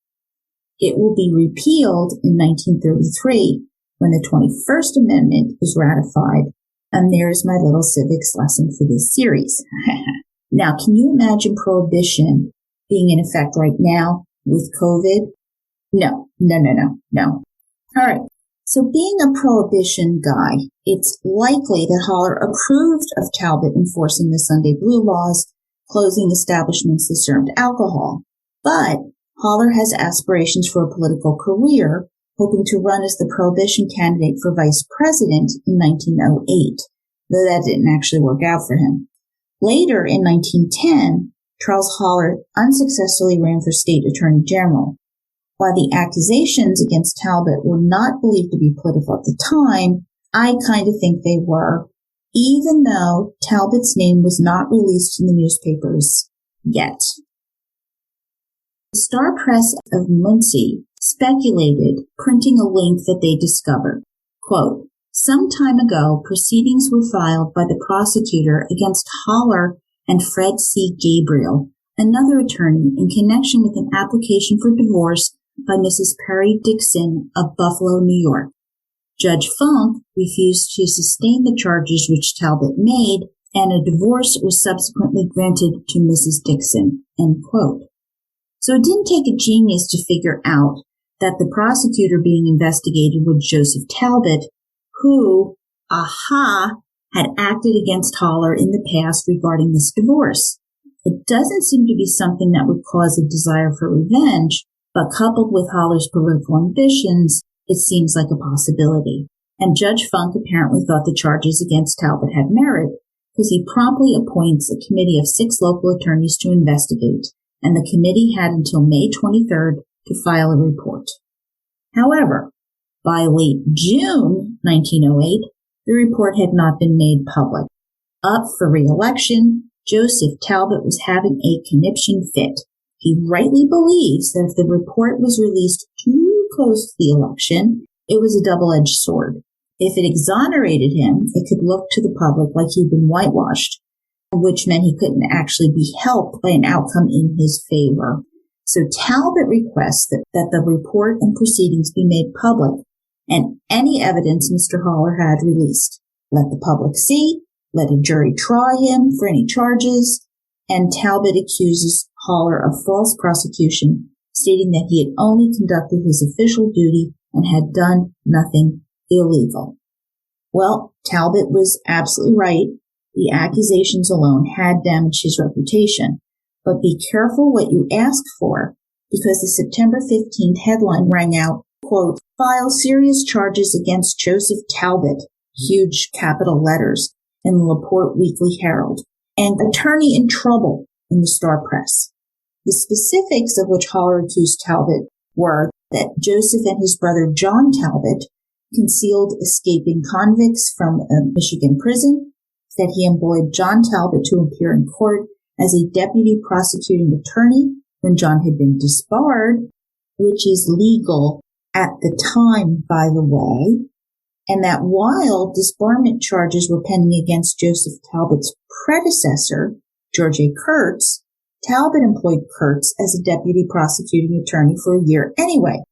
It will be repealed in 1933 when the 21st Amendment is ratified, and there's my little civics lesson for this series. Now, can you imagine prohibition being in effect right now with COVID? No. All right. So being a prohibition guy, it's likely that Haller approved of Talbot enforcing the Sunday blue laws, closing establishments that served alcohol. But Haller has aspirations for a political career, hoping to run as the prohibition candidate for vice president in 1908, though that didn't actually work out for him. Later in 1910, Charles Haller unsuccessfully ran for state attorney general. While the accusations against Talbot were not believed to be political at the time, I kind of think they were, even though Talbot's name was not released in the newspapers yet. The Star Press of Muncie speculated, printing a link that they discovered. Quote, some time ago, proceedings were filed by the prosecutor against Haller and Fred C. Gabriel, another attorney, in connection with an application for divorce by Mrs. Perry Dixon of Buffalo, New York. Judge Funk refused to sustain the charges which Talbot made, and a divorce was subsequently granted to Mrs. Dixon. End quote. So it didn't take a genius to figure out that the prosecutor being investigated was Joseph Talbot, who, had acted against Haller in the past regarding this divorce. It doesn't seem to be something that would cause a desire for revenge, but coupled with Haller's political ambitions, it seems like a possibility. And Judge Funk apparently thought the charges against Talbot had merit, because he promptly appoints a committee of 6 local attorneys to investigate, and the committee had until May 23rd to file a report. However, by late June 1908, the report had not been made public. Up for re-election, Joseph Talbot was having a conniption fit. He rightly believes that if the report was released too close to the election, it was a double-edged sword. If it exonerated him, it could look to the public like he'd been whitewashed, which meant he couldn't actually be helped by an outcome in his favor. So Talbot requests that the report and proceedings be made public and any evidence Mr. Haller had released. Let the public see, let a jury try him for any charges, and Talbot accuses Haller of false prosecution, stating that he had only conducted his official duty and had done nothing illegal. Well, Talbot was absolutely right. The accusations alone had damaged his reputation. But be careful what you ask for, because the September 15th headline rang out, quote, "File serious charges against Joseph Talbot," huge capital letters, in the LaPorte Weekly Herald, and "attorney in trouble" in the Star Press. The specifics of which Haller accused Talbot were that Joseph and his brother John Talbot concealed escaping convicts from a Michigan prison, that he employed John Talbot to appear in court as a deputy prosecuting attorney when John had been disbarred, which is legal at the time, by the way, and that while disbarment charges were pending against Joseph Talbot's predecessor, George A. Kurtz, Talbot employed Kurtz as a deputy prosecuting attorney for a year anyway.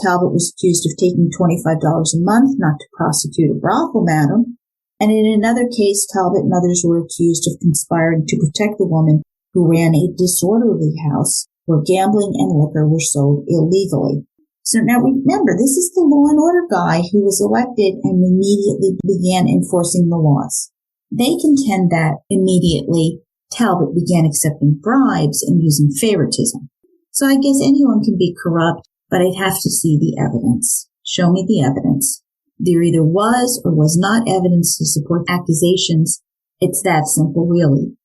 Talbot was accused of taking $25 a month not to prosecute a brothel madam, and in another case, Talbot and others were accused of conspiring to protect the woman who ran a disorderly house where gambling and liquor were sold illegally. So now remember, this is the law and order guy who was elected and immediately began enforcing the laws. They contend that immediately Talbot began accepting bribes and using favoritism. So I guess anyone can be corrupt, but I'd have to see the evidence. Show me the evidence. There either was or was not evidence to support accusations. It's that simple, really.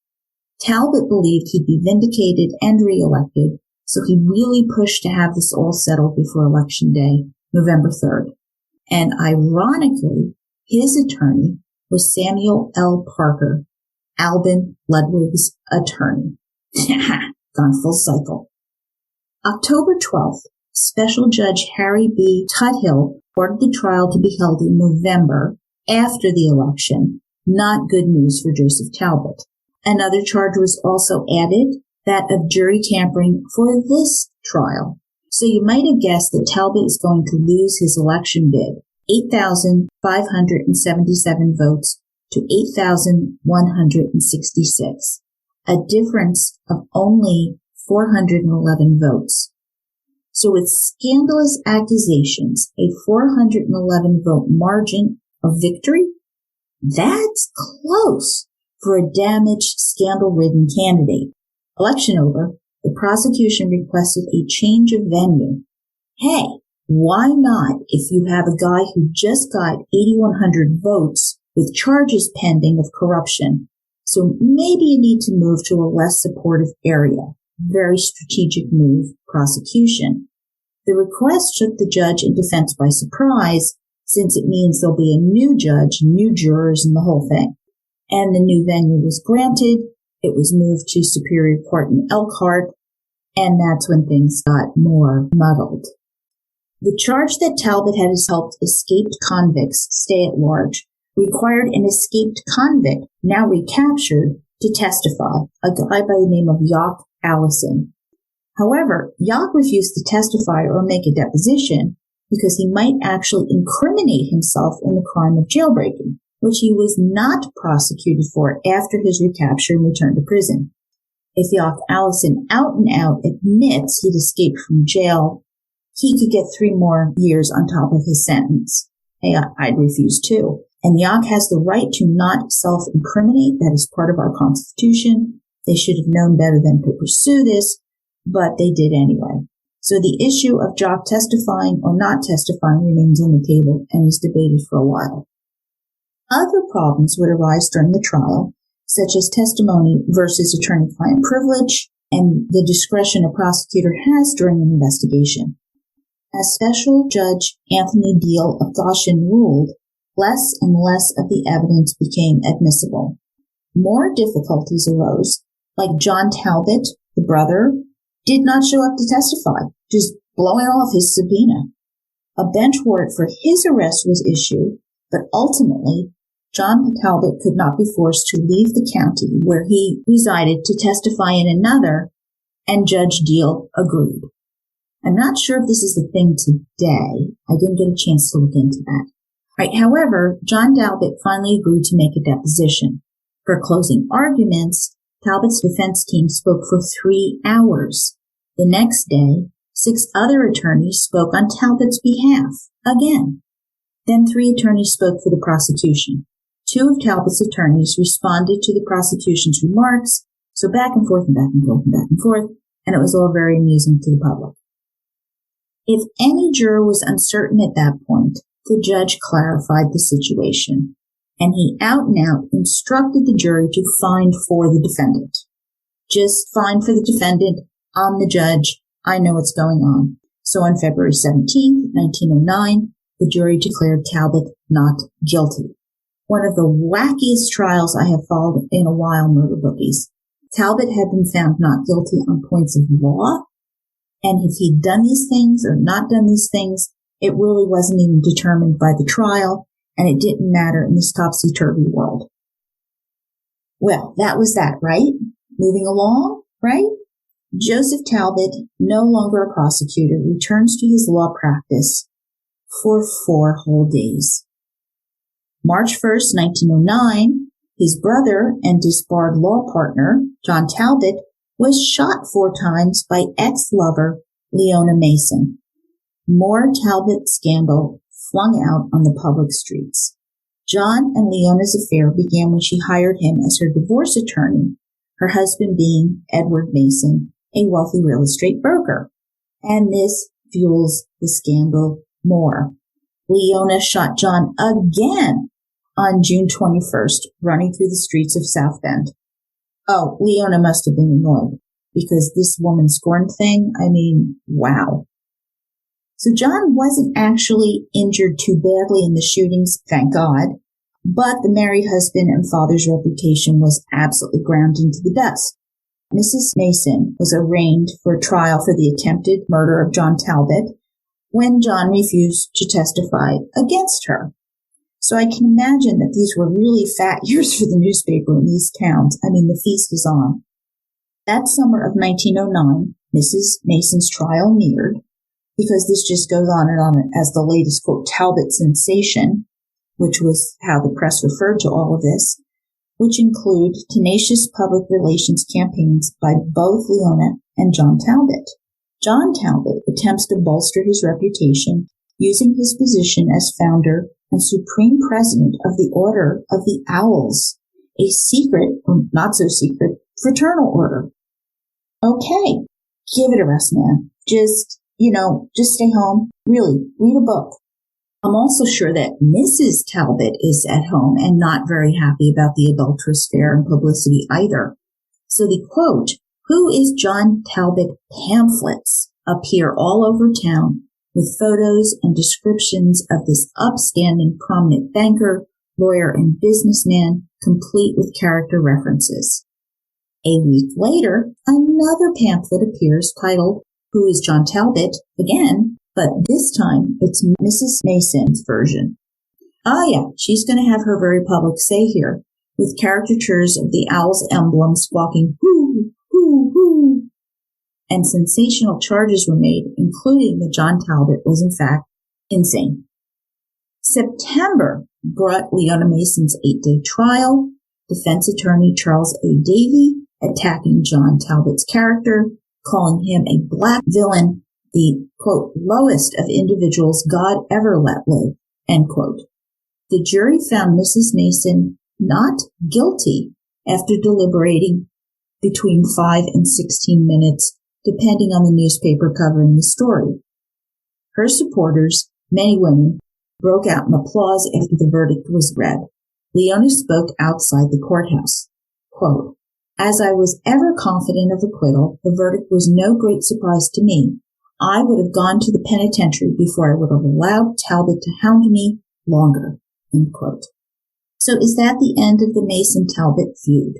Talbot believed he'd be vindicated and reelected, so he really pushed to have this all settled before Election Day, November 3rd. And ironically, his attorney was Samuel L. Parker, Albin Ludwig's attorney. Gone full cycle. October 12th, Special Judge Harry B. Tuthill ordered the trial to be held in November after the election. Not good news for Joseph Talbot. Another charge was also added, that of jury tampering for this trial. So you might have guessed that Talbot is going to lose his election bid, 8,577 votes to 8,166, a difference of only 411 votes. So with scandalous accusations, a 411 vote margin of victory, that's close for a damaged, scandal-ridden candidate. Election over, the prosecution requested a change of venue. Hey, why not if you have a guy who just got 8,100 votes with charges pending of corruption? So maybe you need to move to a less supportive area. Very strategic move, prosecution. The request took the judge and defense by surprise, since it means there'll be a new judge, new jurors, and the whole thing. And the new venue was granted. It was moved to Superior Court in Elkhart, and that's when things got more muddled. The charge that Talbot had helped escaped convicts stay at large required an escaped convict, now recaptured, to testify, a guy by the name of Yock Allison. However, Yock refused to testify or make a deposition because he might actually incriminate himself in the crime of jailbreaking, which he was not prosecuted for after his recapture and return to prison. If Yock Allison out and out admits he'd escaped from jail, he could get 3 more years on top of his sentence. Hey, I'd refuse too. And Yock has the right to not self-incriminate. That is part of our Constitution. They should have known better than to pursue this, but they did anyway. So the issue of Yock testifying or not testifying remains on the table and is debated for a while. Other problems would arise during the trial, such as testimony versus attorney-client privilege and the discretion a prosecutor has during an investigation. As Special Judge Anthony Deal of Goshen ruled, less and less of the evidence became admissible. More difficulties arose, like John Talbot, the brother, did not show up to testify, just blowing off his subpoena. A bench warrant for his arrest was issued, But ultimately, John Talbot could not be forced to leave the county where he resided to testify in another, and Judge Deal agreed. I'm not sure if this is the thing today. I didn't get a chance to look into that. Right. However, John Talbot finally agreed to make a deposition. For closing arguments, Talbot's defense team spoke for 3 hours. The next day, 6 other attorneys spoke on Talbot's behalf, again. Then 3 attorneys spoke for the prosecution. 2 of Talbot's attorneys responded to the prosecution's remarks, so back and forth and back and forth and back and forth, and it was all very amusing to the public. If any juror was uncertain at that point, the judge clarified the situation, and he out and out instructed the jury to find for the defendant. Just find for the defendant. I'm the judge. I know what's going on. So on February 17th, 1909, the jury declared Talbot not guilty. One of the wackiest trials I have followed in a while, murder bookies. Talbot had been found not guilty on points of law, and if he'd done these things or not done these things, it really wasn't even determined by the trial, and it didn't matter in this topsy-turvy world. Well, that was that, right? Moving along, right? Joseph Talbot, no longer a prosecutor, returns to his law practice for 4 whole days. March 1st, 1909, his brother and disbarred law partner, John Talbot, was shot 4 times by ex-lover Leona Mason. More Talbot scandal flung out on the public streets. John and Leona's affair began when she hired him as her divorce attorney, her husband being Edward Mason, a wealthy real estate broker. And this fuels the scandal more. Leona shot John again on June 21st, running through the streets of South Bend. Oh, Leona must have been annoyed, because this woman scorned thing, wow. So John wasn't actually injured too badly in the shootings, thank God, but the married husband and father's reputation was absolutely ground into the dust. Mrs. Mason was arraigned for a trial for the attempted murder of John Talbot when John refused to testify against her. So I can imagine that these were really fat years for the newspaper in these towns. The feast is on. That summer of 1909, Mrs. Mason's trial neared, because this just goes on and on as the latest, quote, Talbot sensation, which was how the press referred to all of this, which include tenacious public relations campaigns by both Leona and John Talbot. John Talbot attempts to bolster his reputation using his position as founder and supreme president of the Order of the Owls, a secret, or not so secret, fraternal order. Okay, give it a rest, man. Just stay home. Really, read a book. I'm also sure that Mrs. Talbot is at home and not very happy about the adulterous affair and publicity either. So the quote, "Who is John Talbot?" pamphlets appear all over town with photos and descriptions of this upstanding prominent banker, lawyer, and businessman, complete with character references. A week later, another pamphlet appears titled, "Who is John Talbot?" again, but this time it's Mrs. Mason's version. Oh yeah, she's going to have her very public say here, with caricatures of the owl's emblem squawking, "Hoo, hoo, hoo." And sensational charges were made, including that John Talbot was in fact insane. September brought Leona Mason's 8-day trial, defense attorney Charles A. Davie attacking John Talbot's character, calling him a black villain, the, quote, lowest of individuals God ever let live, end quote. The jury found Mrs. Mason not guilty after deliberating between 5 and 16 minutes, depending on the newspaper covering the story. Her supporters, many women, broke out in applause after the verdict was read. Leona spoke outside the courthouse. Quote, "As I was ever confident of acquittal, the verdict was no great surprise to me. I would have gone to the penitentiary before I would have allowed Talbot to hound me longer." End quote. So is that the end of the Mason-Talbot feud?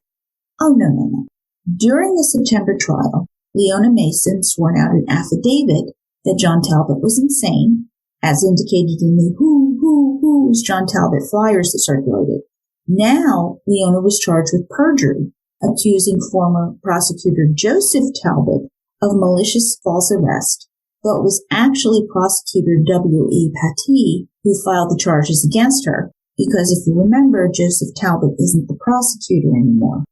Oh, no. During the September trial, Leona Mason sworn out an affidavit that John Talbot was insane, as indicated in the "Who, who, as John Talbot flyers that circulated. Now, Leona was charged with perjury, accusing former prosecutor Joseph Talbot of malicious false arrest, though it was actually prosecutor W.E. Pattee who filed the charges against her, because if you remember, Joseph Talbot isn't the prosecutor anymore.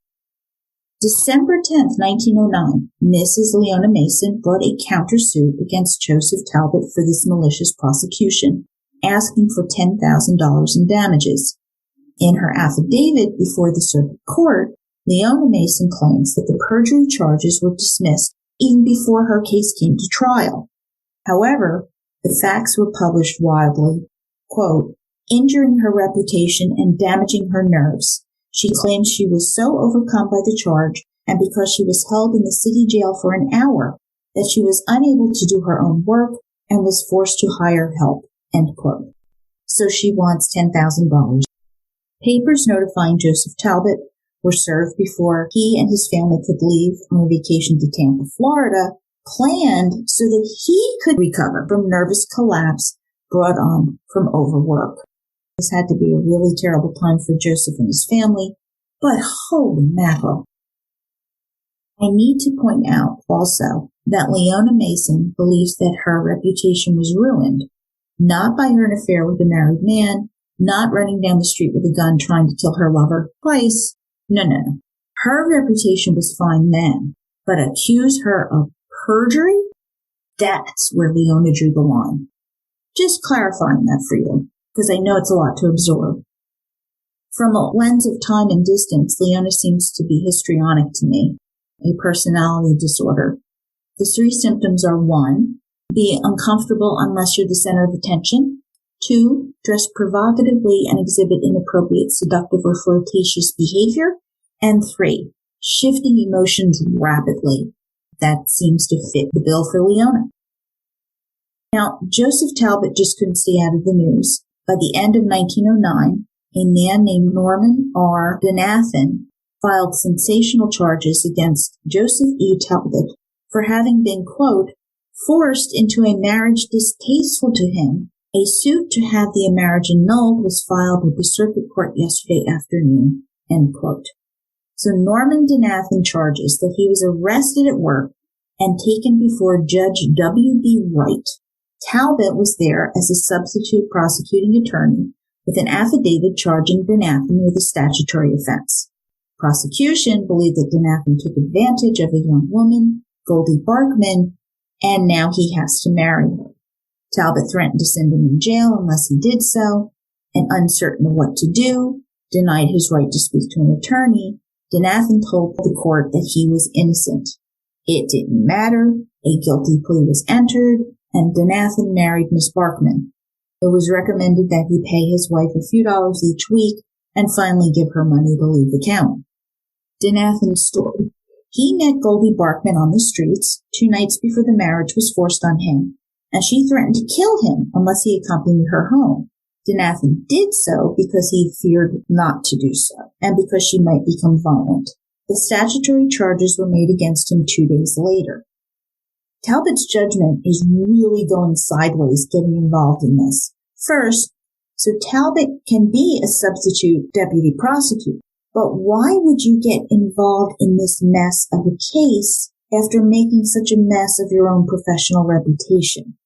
December 10, 1909, Mrs. Leona Mason brought a countersuit against Joseph Talbot for this malicious prosecution, asking for $10,000 in damages. In her affidavit before the circuit court, Leona Mason claims that the perjury charges were dismissed even before her case came to trial. However, the facts were published wildly, quote, injuring her reputation and damaging her nerves. She claims she was so overcome by the charge, and because she was held in the city jail for an hour, that she was unable to do her own work and was forced to hire help, end quote. So she wants $10,000. Papers notifying Joseph Talbot were served before he and his family could leave on a vacation to Tampa, Florida, planned so that he could recover from nervous collapse brought on from overwork. This had to be a really terrible time for Joseph and his family, but holy mackerel. I need to point out also that Leona Mason believes that her reputation was ruined, not by her affair with a married man, not running down the street with a gun trying to kill her lover twice. No. Her reputation was fine then, but accuse her of perjury? That's where Leona drew the line. Just clarifying that for you, because I know it's a lot to absorb. From a lens of time and distance, Leona seems to be histrionic to me, a personality disorder. The three symptoms are 1, be uncomfortable unless you're the center of attention, 2, dress provocatively and exhibit inappropriate, seductive, or flirtatious behavior, and 3, shifting emotions rapidly. That seems to fit the bill for Leona. Now, Joseph Talbot just couldn't stay out of the news. By the end of 1909, a man named Norman R. Donathan filed sensational charges against Joseph E. Talbot for having been, quote, forced into a marriage distasteful to him. A suit to have the marriage annulled was filed with the circuit court yesterday afternoon, end quote. So Norman Donathan charges that he was arrested at work and taken before Judge W.B. Wright. Talbot was there as a substitute prosecuting attorney with an affidavit charging Donathan with a statutory offense. Prosecution believed that Donathan took advantage of a young woman, Goldie Barkman, and now he has to marry her. Talbot threatened to send him in jail unless he did so, and uncertain of what to do, denied his right to speak to an attorney. Donathan told the court that he was innocent. It didn't matter. A guilty plea was entered, and Donathan married Miss Barkman. It was recommended that he pay his wife a few dollars each week and finally give her money to leave the county. Donathan's story. He met Goldie Barkman on the streets 2 nights before the marriage was forced on him, and she threatened to kill him unless he accompanied her home. Donathan did so because he feared not to do so, and because she might become violent. The statutory charges were made against him 2 days later. Talbot's judgment is really going sideways getting involved in this. First, so Talbot can be a substitute deputy prosecutor, but why would you get involved in this mess of a case after making such a mess of your own professional reputation?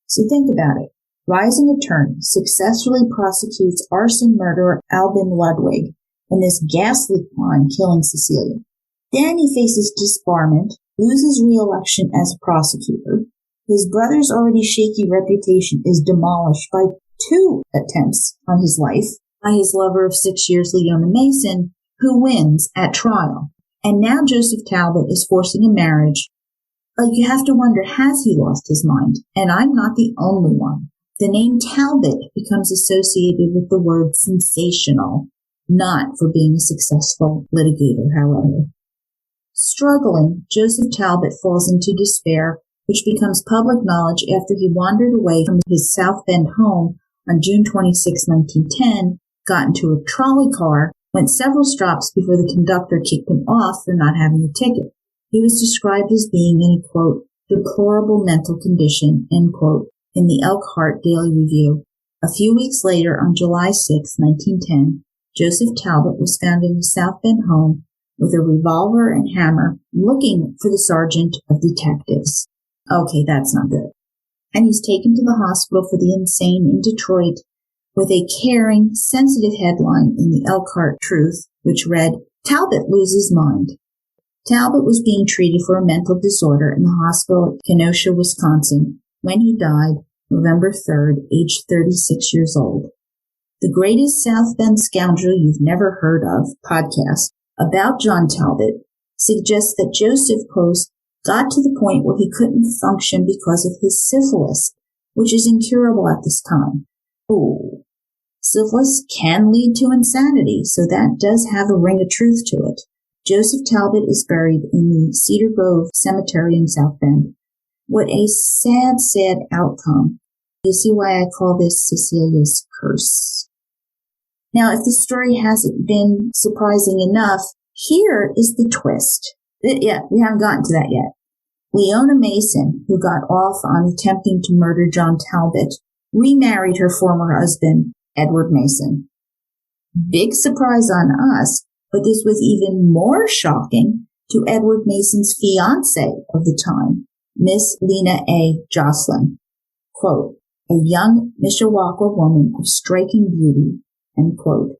So think about it. Rising attorney successfully prosecutes arson murderer Albin Ludwig in this ghastly crime killing Cecilia. Then he faces disbarment, loses re-election as a prosecutor. His brother's already shaky reputation is demolished by 2 attempts on his life by his lover of 6 years, Leona Mason, who wins at trial. And now Joseph Talbot is forcing a marriage. You have to wonder, has he lost his mind? And I'm not the only one. The name Talbot becomes associated with the word sensational, not for being a successful litigator, however. Struggling, Joseph Talbot falls into despair, which becomes public knowledge after he wandered away from his South Bend home on June 26, 1910, got into a trolley car, went several stops before the conductor kicked him off for not having a ticket. He was described as being in a, quote, deplorable mental condition, end quote, in the Elkhart Daily Review. A few weeks later, on July 6, 1910, Joseph Talbot was found in his South Bend home with a revolver and hammer looking for the sergeant of detectives. Okay, that's not good. And he's taken to the hospital for the insane in Detroit with a caring, sensitive headline in the Elkhart Truth, which read, "Talbot loses mind." Talbot was being treated for a mental disorder in the hospital at Kenosha, Wisconsin, when he died November 3rd, aged 36 years old. The Greatest South Bend Scoundrel You've Never Heard Of podcast about John Talbot suggests that Joseph Post got to the point where he couldn't function because of his syphilis, which is incurable at this time. Ooh. Syphilis can lead to insanity, so that does have a ring of truth to it. Joseph Talbot is buried in the Cedar Grove Cemetery in South Bend. What a sad, sad outcome. You see why I call this Cecilia's curse. Now, if the story hasn't been surprising enough, here is the twist. Yeah, we haven't gotten to that yet. Leona Mason, who got off on attempting to murder John Talbot, remarried her former husband, Edward Mason. Big surprise on us, but this was even more shocking to Edward Mason's fiancée of the time, Miss Lena A. Jocelyn. Quote, "A young Mishawaka woman of striking beauty," end quote,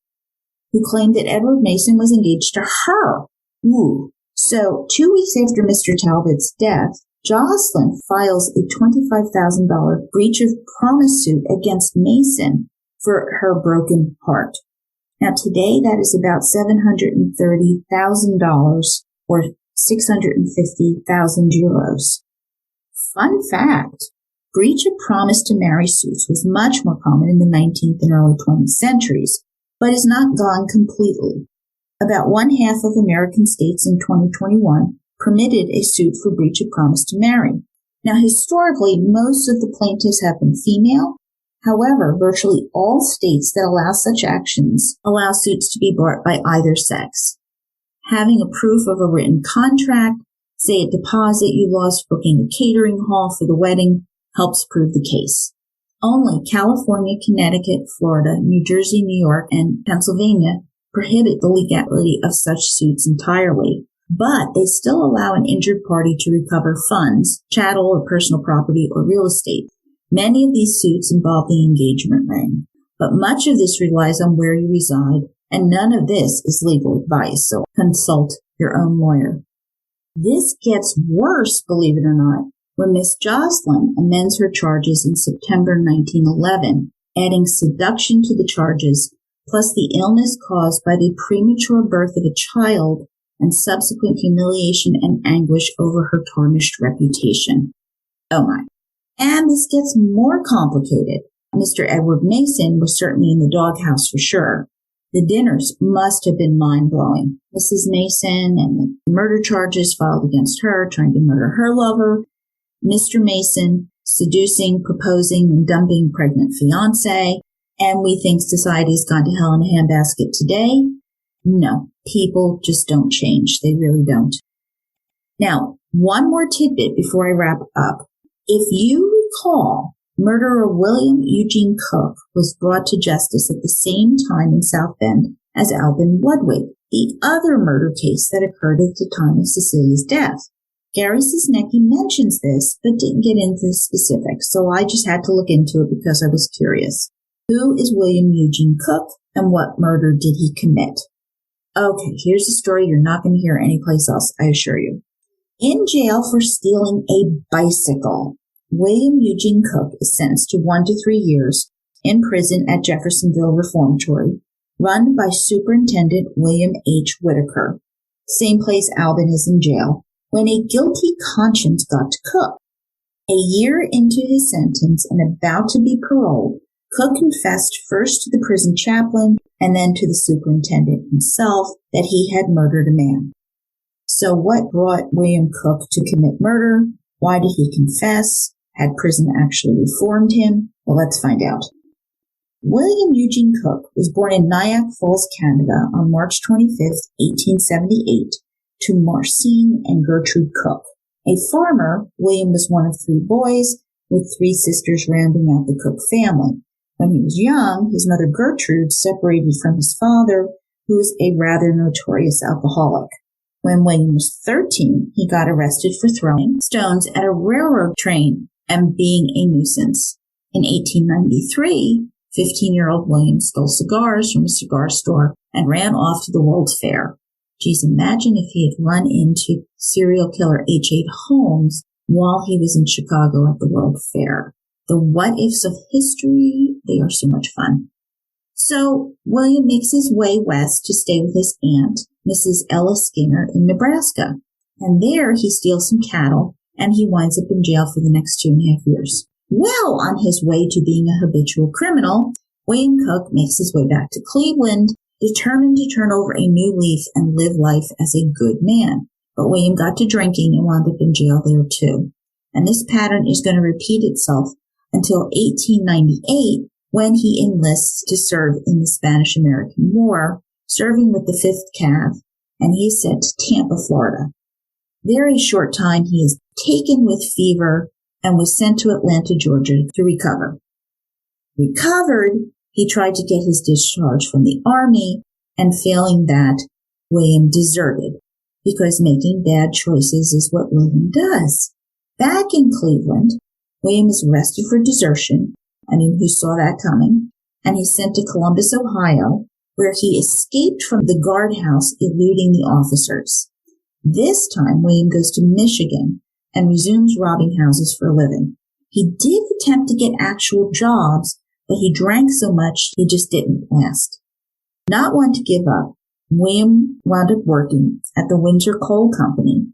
who claimed that Edward Mason was engaged to her. Ooh. So 2 weeks after Mr. Talbot's death, Jocelyn files a $25,000 breach of promise suit against Mason for her broken heart. Now today that is about $730,000 or 650,000 euros. Fun fact, breach of promise to marry suits was much more common in the 19th and early 20th centuries, but is not gone completely. About 1/2 of American states in 2021 permitted a suit for breach of promise to marry. Now, historically, most of the plaintiffs have been female. However, virtually all states that allow such actions allow suits to be brought by either sex. Having a proof of a written contract, say a deposit you lost booking a catering hall for the wedding, helps prove the case. Only California, Connecticut, Florida, New Jersey, New York, and Pennsylvania prohibit the legality of such suits entirely, but they still allow an injured party to recover funds, chattel or personal property or real estate. Many of these suits involve the engagement ring, but much of this relies on where you reside, and none of this is legal advice, so consult your own lawyer. This gets worse, believe it or not, when Miss Jocelyn amends her charges in September 1911, adding seduction to the charges, plus the illness caused by the premature birth of a child and subsequent humiliation and anguish over her tarnished reputation. Oh my. And this gets more complicated. Mr. Edward Mason was certainly in the doghouse for sure. The dinners must have been mind-blowing. Mrs. Mason and the murder charges filed against her, trying to murder her lover. Mr. Mason seducing, proposing, and dumping pregnant fiancée. And we think society's gone to hell in a handbasket today. No, people just don't change. They really don't. Now, one more tidbit before I wrap up. If you recall, murderer William Eugene Cook was brought to justice at the same time in South Bend as Albin Ludwig, the other murder case that occurred at the time of Cecilia's death. Gary Cisnecki mentions this, but didn't get into the specifics, so I just had to look into it because I was curious. Who is William Eugene Cook, and what murder did he commit? Okay, here's a story you're not going to hear anyplace else, I assure you. In jail for stealing a bicycle, William Eugene Cook is sentenced to 1 to 3 years in prison at Jeffersonville Reformatory, run by Superintendent William H. Whitaker, same place Albin is in jail, when a guilty conscience got to Cook. A year into his sentence and about to be paroled, Cook confessed first to the prison chaplain and then to the superintendent himself that he had murdered a man. So what brought William Cook to commit murder? Why did he confess? Had prison actually reformed him? Well, let's find out. William Eugene Cook was born in Nyack Falls, Canada on March 25, 1878, to Marcine and Gertrude Cook. A farmer, William was one of 3 boys, with 3 sisters rounding out the Cook family. When he was young, his mother Gertrude separated from his father, who was a rather notorious alcoholic. When William was 13, he got arrested for throwing stones at a railroad train and being a nuisance. In 1893, 15-year-old William stole cigars from a cigar store and ran off to the World's Fair. Geez, imagine if he had run into serial killer H.8 Holmes while he was in Chicago at the World Fair. The what-ifs of history, they are so much fun. So William makes his way west to stay with his aunt, Mrs. Ella Skinner, in Nebraska. And there he steals some cattle, and he winds up in jail for the next 2.5 years. Well, on his way to being a habitual criminal, William Cook makes his way back to Cleveland, determined to turn over a new leaf and live life as a good man. But William got to drinking and wound up in jail there too. And this pattern is going to repeat itself until 1898, when he enlists to serve in the Spanish-American War, serving with the 5th Cav, and he is sent to Tampa, Florida. Very short time, he is taken with fever and was sent to Atlanta, Georgia to recover. Recovered, he tried to get his discharge from the Army, and failing that, William deserted, because making bad choices is what William does. Back in Cleveland, William is arrested for desertion. I mean, who saw that coming? And he's sent to Columbus, Ohio, where he escaped from the guardhouse, eluding the officers. This time, William goes to Michigan and resumes robbing houses for a living. He did attempt to get actual jobs, but he drank so much he just didn't last. Not one to give up, William wound up working at the Windsor Coal Company,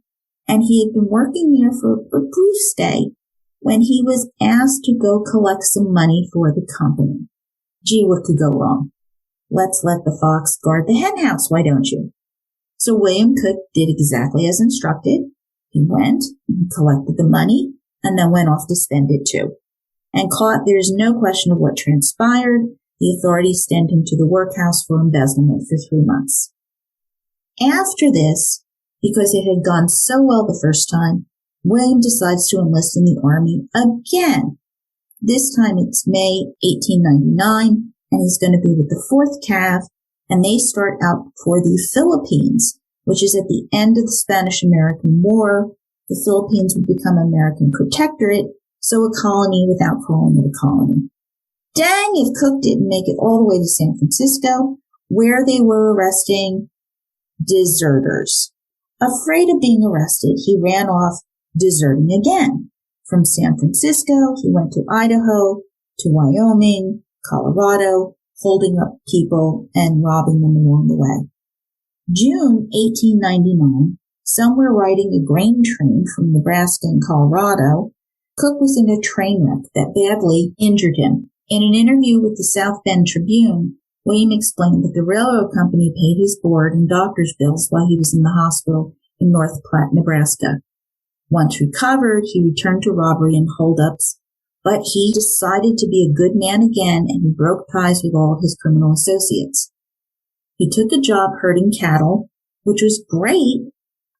and he had been working there for a brief stay when he was asked to go collect some money for the company. Gee, what could go wrong? Let's let the fox guard the hen house, why don't you? So William Cook did exactly as instructed. He went and collected the money and then went off to spend it too. And caught, there's no question of what transpired. The authorities sent him to the workhouse for embezzlement for 3 months. After this, because it had gone so well the first time, William decides to enlist in the Army again. This time it's May 1899, and he's going to be with the 4th Cav, and they start out for the Philippines, which is at the end of the Spanish-American War. The Philippines would become American protectorate, so a colony without calling it a colony. Dang if Cook didn't make it all the way to San Francisco, where they were arresting deserters. Afraid of being arrested, he ran off, deserting again. From San Francisco, he went to Idaho, to Wyoming, Colorado, holding up people and robbing them along the way. June 1899, somewhere riding a grain train from Nebraska and Colorado, Cook was in a train wreck that badly injured him. In an interview with the South Bend Tribune, William explained that the railroad company paid his board and doctor's bills while he was in the hospital in North Platte, Nebraska. Once recovered, he returned to robbery and holdups, but he decided to be a good man again, and he broke ties with all of his criminal associates. He took a job herding cattle, which was great,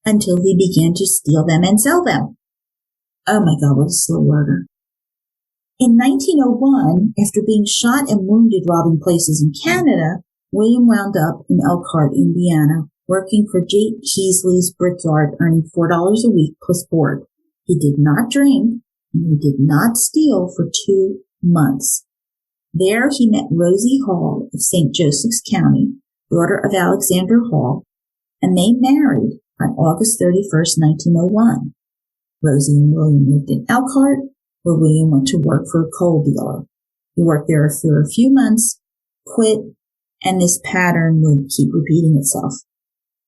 until he began to steal them and sell them. Oh my God, what a slow learner. In 1901, after being shot and wounded robbing places in Canada, William wound up in Elkhart, Indiana, working for J. Keasley's Brickyard, earning $4 a week plus board. He did not drink, and he did not steal for 2 months. There he met Rosie Hall of St. Joseph's County, daughter of Alexander Hall, and they married on August 31st, 1901. Rosie and William lived in Elkhart, where William went to work for a coal dealer. He worked there for a few months, quit, and this pattern would keep repeating itself.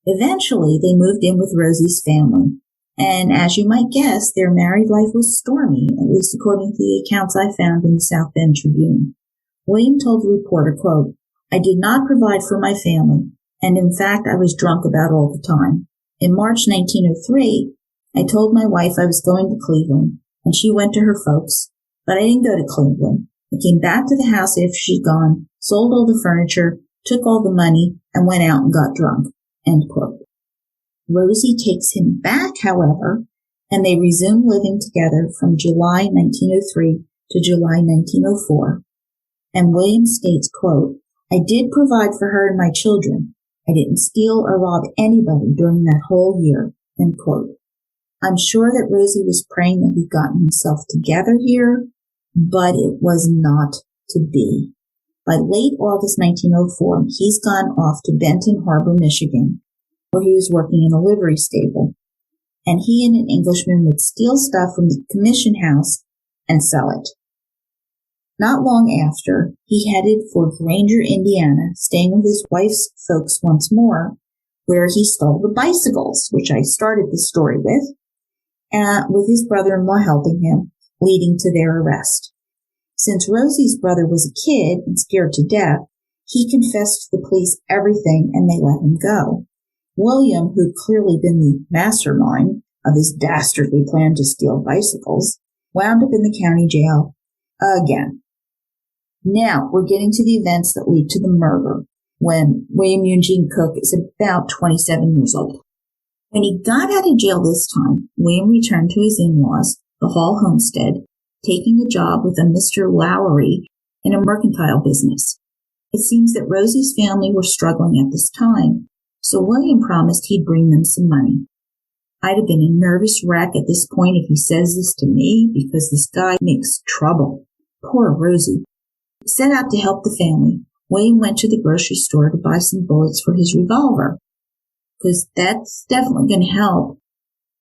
Eventually, they moved in with Rosie's family, and as you might guess, their married life was stormy, at least according to the accounts I found in the South Bend Tribune. William told the reporter, quote, "I did not provide for my family, and in fact, I was drunk about all the time. In March 1903, I told my wife I was going to Cleveland, and she went to her folks, but I didn't go to Cleveland. I came back to the house after she'd gone, sold all the furniture, took all the money, and went out and got drunk." End quote. Rosie takes him back, however, and they resume living together from July 1903 to July 1904. And William states, quote, "I did provide for her and my children. I didn't steal or rob anybody during that whole year," end quote. I'm sure that Rosie was praying that he'd gotten himself together here, but it was not to be. By late August 1904, he's gone off to Benton Harbor, Michigan, where he was working in a livery stable, and he and an Englishman would steal stuff from the commission house and sell it. Not long after, he headed for Granger, Indiana, staying with his wife's folks once more, where he stole the bicycles, which I started the story with his brother-in-law helping him, leading to their arrest. Since Rosie's brother was a kid and scared to death, he confessed to the police everything and they let him go. William, who'd clearly been the mastermind of his dastardly plan to steal bicycles, wound up in the county jail again. Now, we're getting to the events that lead to the murder, when William Eugene Cook is about 27 years old. When he got out of jail this time, William returned to his in-laws, the Hall homestead, taking a job with a Mr. Lowry in a mercantile business. It seems that Rosie's family were struggling at this time, so William promised he'd bring them some money. I'd have been a nervous wreck at this point if he says this to me, because this guy makes trouble. Poor Rosie. Set out to help the family, William went to the grocery store to buy some bullets for his revolver, because that's definitely going to help,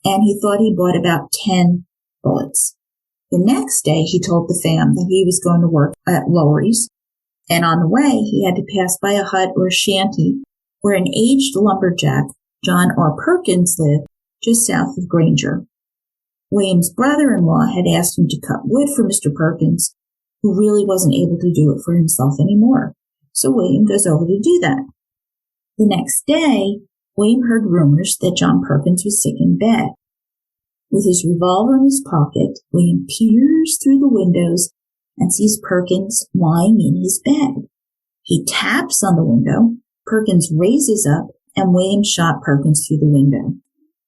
and he thought he bought about 10 bullets. The next day, he told the fam that he was going to work at Lowry's, and on the way, he had to pass by a hut or a shanty where an aged lumberjack, John R. Perkins, lived just south of Granger. William's brother-in-law had asked him to cut wood for Mr. Perkins, who really wasn't able to do it for himself anymore. So William goes over to do that. The next day, William heard rumors that John Perkins was sick in bed. With his revolver in his pocket, William peers through the windows and sees Perkins lying in his bed. He taps on the window, Perkins raises up, and William shot Perkins through the window.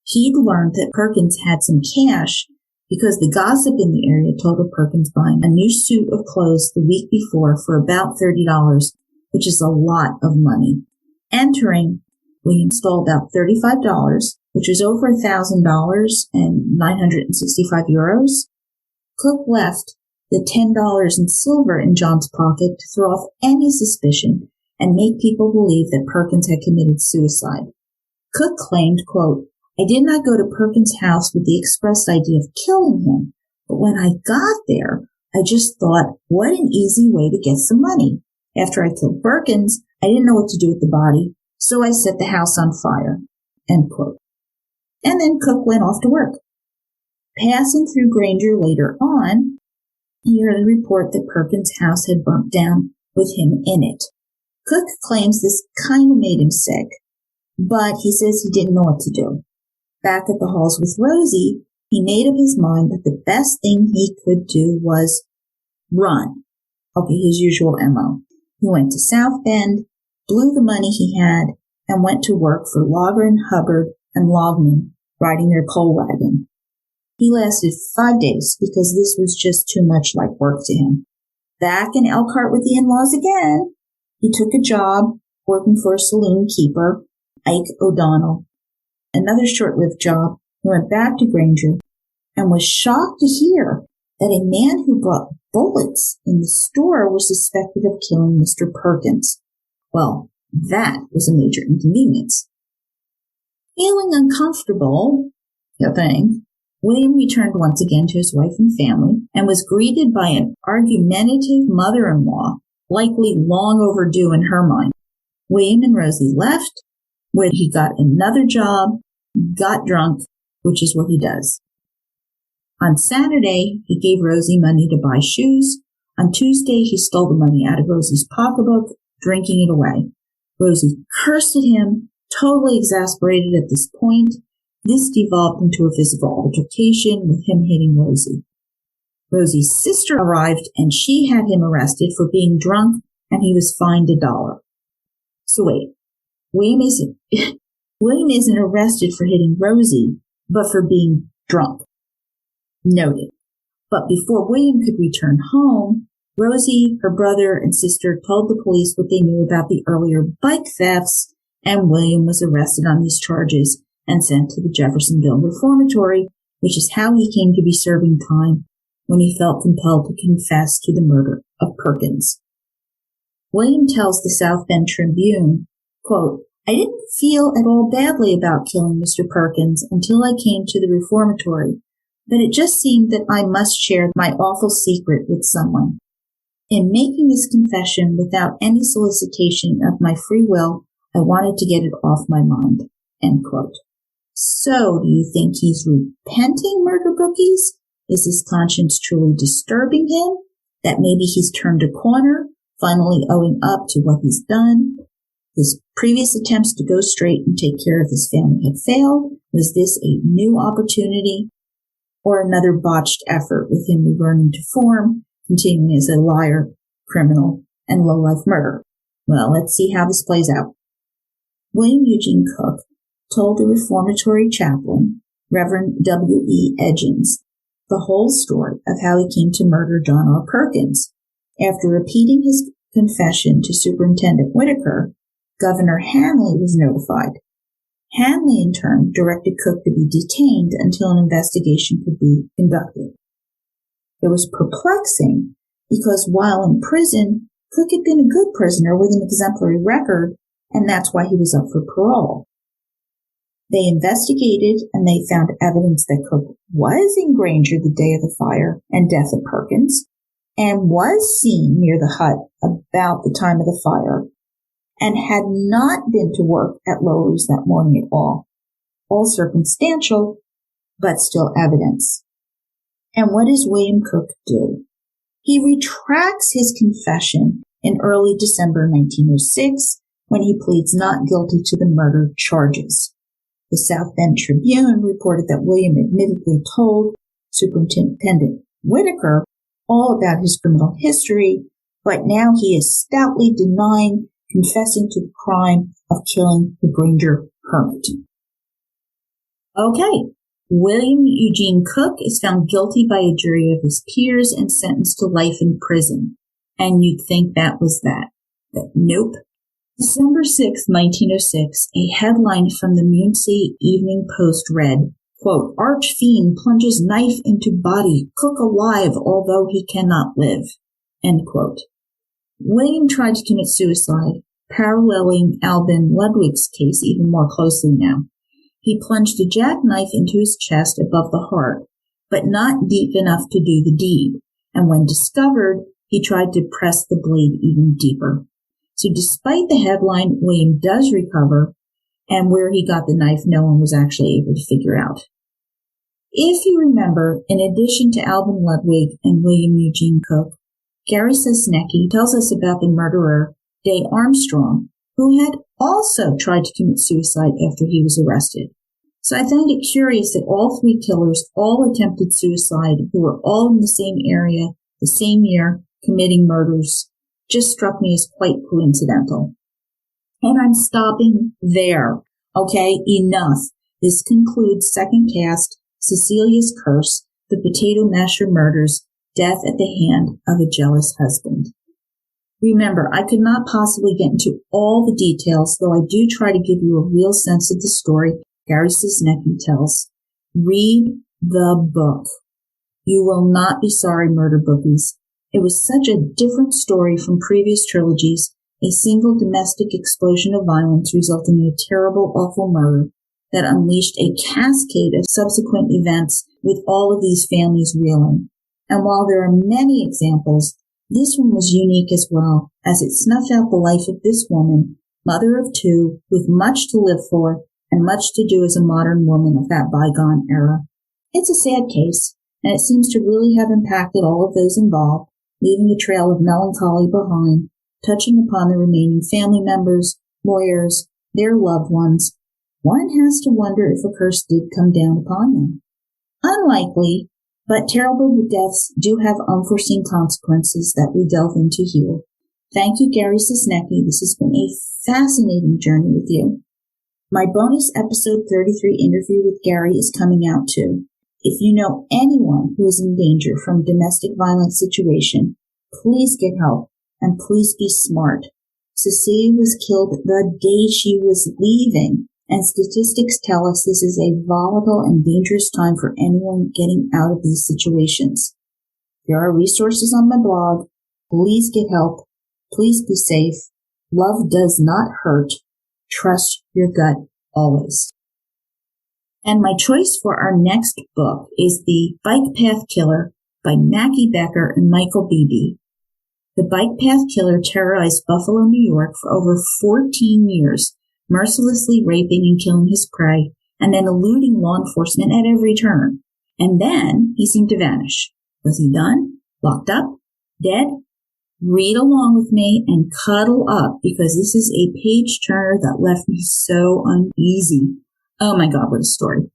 He'd learned that Perkins had some cash because the gossip in the area told of Perkins buying a new suit of clothes the week before for about $30, which is a lot of money. Entering, William stole about $35, which was over $1,000 and 965 euros. Cook left the $10 in silver in John's pocket to throw off any suspicion and make people believe that Perkins had committed suicide. Cook claimed, quote, "I did not go to Perkins' house with the express idea of killing him, but when I got there, I just thought, what an easy way to get some money. After I killed Perkins, I didn't know what to do with the body, so I set the house on fire," end quote. And then Cook went off to work. Passing through Granger later on, he heard a report that Perkins' house had burnt down with him in it. Cook claims this kind of made him sick, but he says he didn't know what to do. Back at the halls with Rosie, he made up his mind that the best thing he could do was run. Okay, his usual MO. He went to South Bend, blew the money he had, and went to work for Logren, Hubbard, and Logman, riding their coal wagon. He lasted 5 days because this was just too much like work to him. Back in Elkhart with the in-laws again, he took a job working for a saloon keeper, Ike O'Donnell. Another short-lived job. He went back to Granger and was shocked to hear that a man who brought bullets in the store was suspected of killing Mr. Perkins. Well, that was a major inconvenience. Feeling uncomfortable, William returned once again to his wife and family and was greeted by an argumentative mother-in-law, likely long overdue in her mind. William and Rosie left, where he got another job, got drunk, which is what he does. On Saturday, he gave Rosie money to buy shoes. On Tuesday, he stole the money out of Rosie's pocketbook, drinking it away. Rosie cursed at him, totally exasperated at this point. This devolved into a physical altercation with him hitting Rosie. Rosie's sister arrived and she had him arrested for being drunk and he was fined $1. So wait, William isn't arrested for hitting Rosie, but for being drunk. Noted. But before William could return home, Rosie, her brother, and sister told the police what they knew about the earlier bike thefts, and William was arrested on these charges and sent to the Jeffersonville Reformatory, which is how he came to be serving time when he felt compelled to confess to the murder of Perkins. William tells the South Bend Tribune, quote, "I didn't feel at all badly about killing Mr. Perkins until I came to the reformatory, but it just seemed that I must share my awful secret with someone. In making this confession without any solicitation of my free will, I wanted to get it off my mind." End quote. So, do you think he's repenting, murder bookies? Is his conscience truly disturbing him? That maybe he's turned a corner, finally owing up to what he's done? His previous attempts to go straight and take care of his family had failed. Was this a new opportunity? Or another botched effort with him reverting to form, continuing as a liar, criminal, and low-life murderer? Well, let's see how this plays out. William Eugene Cook told the reformatory chaplain, Reverend W.E. Edgins, the whole story of how he came to murder John R. Perkins. After repeating his confession to Superintendent Whitaker, Governor Hanley was notified. Hanley, in turn, directed Cook to be detained until an investigation could be conducted. It was perplexing because while in prison, Cook had been a good prisoner with an exemplary record, and that's why he was up for parole. They investigated and they found evidence that Cook was in Granger the day of the fire and death of Perkins, and was seen near the hut about the time of the fire, and had not been to work at Lowry's that morning at all. All circumstantial, but still evidence. And what does William Cook do? He retracts his confession in early December 1906 when he pleads not guilty to the murder charges. The South Bend Tribune reported that William admittedly told Superintendent Whitaker all about his criminal history, but now he is stoutly denying confessing to the crime of killing the Granger hermit. Okay, William Eugene Cook is found guilty by a jury of his peers and sentenced to life in prison. And you'd think that was that. But nope. December 6, 1906, a headline from the Muncie Evening Post read, quote, "Arch fiend plunges knife into body, Cook alive although he cannot live," end quote. William tried to commit suicide, paralleling Albin Ludwig's case even more closely now. He plunged a jackknife into his chest above the heart, but not deep enough to do the deed, and when discovered, he tried to press the blade even deeper. So despite the headline, William does recover, and where he got the knife, no one was actually able to figure out. If you remember, in addition to Albin Ludwig and William Eugene Cook, Gary Sosnecki tells us about the murderer, Day Armstrong, who had also tried to commit suicide after he was arrested. So I find it curious that all three killers all attempted suicide, who were all in the same area, the same year, committing murders. Just struck me as quite coincidental. And I'm stopping there. Okay, enough. This concludes 2ndCast Cecilia's Curse, the Potato Masher Murders, Death at the Hand of a Jealous Husband. Remember, I could not possibly get into all the details, though I do try to give you a real sense of the story Gary Sosnecki tells. Read the book. You will not be sorry, murder bookies. It was such a different story from previous trilogies, a single domestic explosion of violence resulting in a terrible, awful murder that unleashed a cascade of subsequent events with all of these families reeling. And while there are many examples, this one was unique as well, as it snuffed out the life of this woman, mother of two, with much to live for and much to do as a modern woman of that bygone era. It's a sad case, and it seems to really have impacted all of those involved, leaving a trail of melancholy behind, touching upon the remaining family members, lawyers, their loved ones. One has to wonder if a curse did come down upon them. Unlikely, but terrible deaths do have unforeseen consequences that we delve into here. Thank you, Gary Sosnecki. This has been a fascinating journey with you. My bonus episode 33 interview with Gary is coming out too. If you know anyone who is in danger from a domestic violence situation, Please get help, and please be smart. Cecilia was killed the day she was leaving, and statistics tell us this is a volatile and dangerous time for anyone getting out of these situations. There are resources on my blog. Please get help. Please be safe. Love does not hurt. Trust your gut always. And my choice for our next book is The Bike Path Killer by Mackie Becker and Michael Beebe. The bike path killer terrorized Buffalo, New York for over 14 years, mercilessly raping and killing his prey, and then eluding law enforcement at every turn. And then he seemed to vanish. Was he done? Locked up? Dead? Read along with me and cuddle up, because this is a page-turner that left me so uneasy. Oh my God, what a story.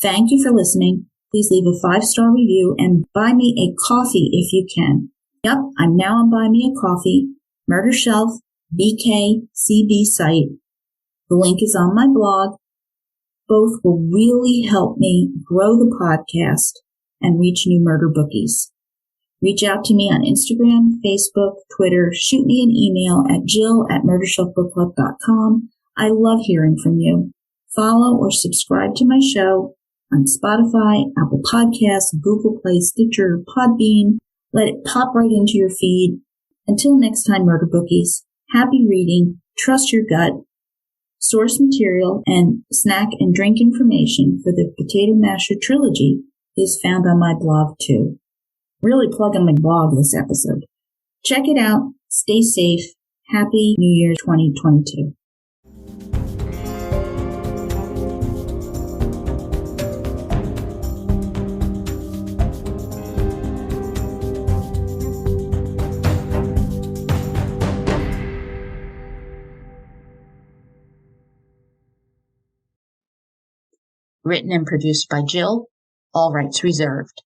Thank you for listening. Please leave a 5-star review and buy me a coffee if you can. Yep, I'm now on Buy Me a Coffee, Murder Shelf, BKCB site. The link is on my blog. Both will really help me grow the podcast and reach new murder bookies. Reach out to me on Instagram, Facebook, Twitter. Shoot me an email at jill@murdershelfbookclub.com. I love hearing from you. Follow or subscribe to my show on Spotify, Apple Podcasts, Google Play, Stitcher, Podbean. Let it pop right into your feed. Until next time, murder bookies, happy reading, trust your gut. Source material and snack and drink information for the Potato Masher trilogy is found on my blog too. Really plugging my blog this episode. Check it out. Stay safe. Happy New Year 2022. Written and produced by Jill. All rights reserved.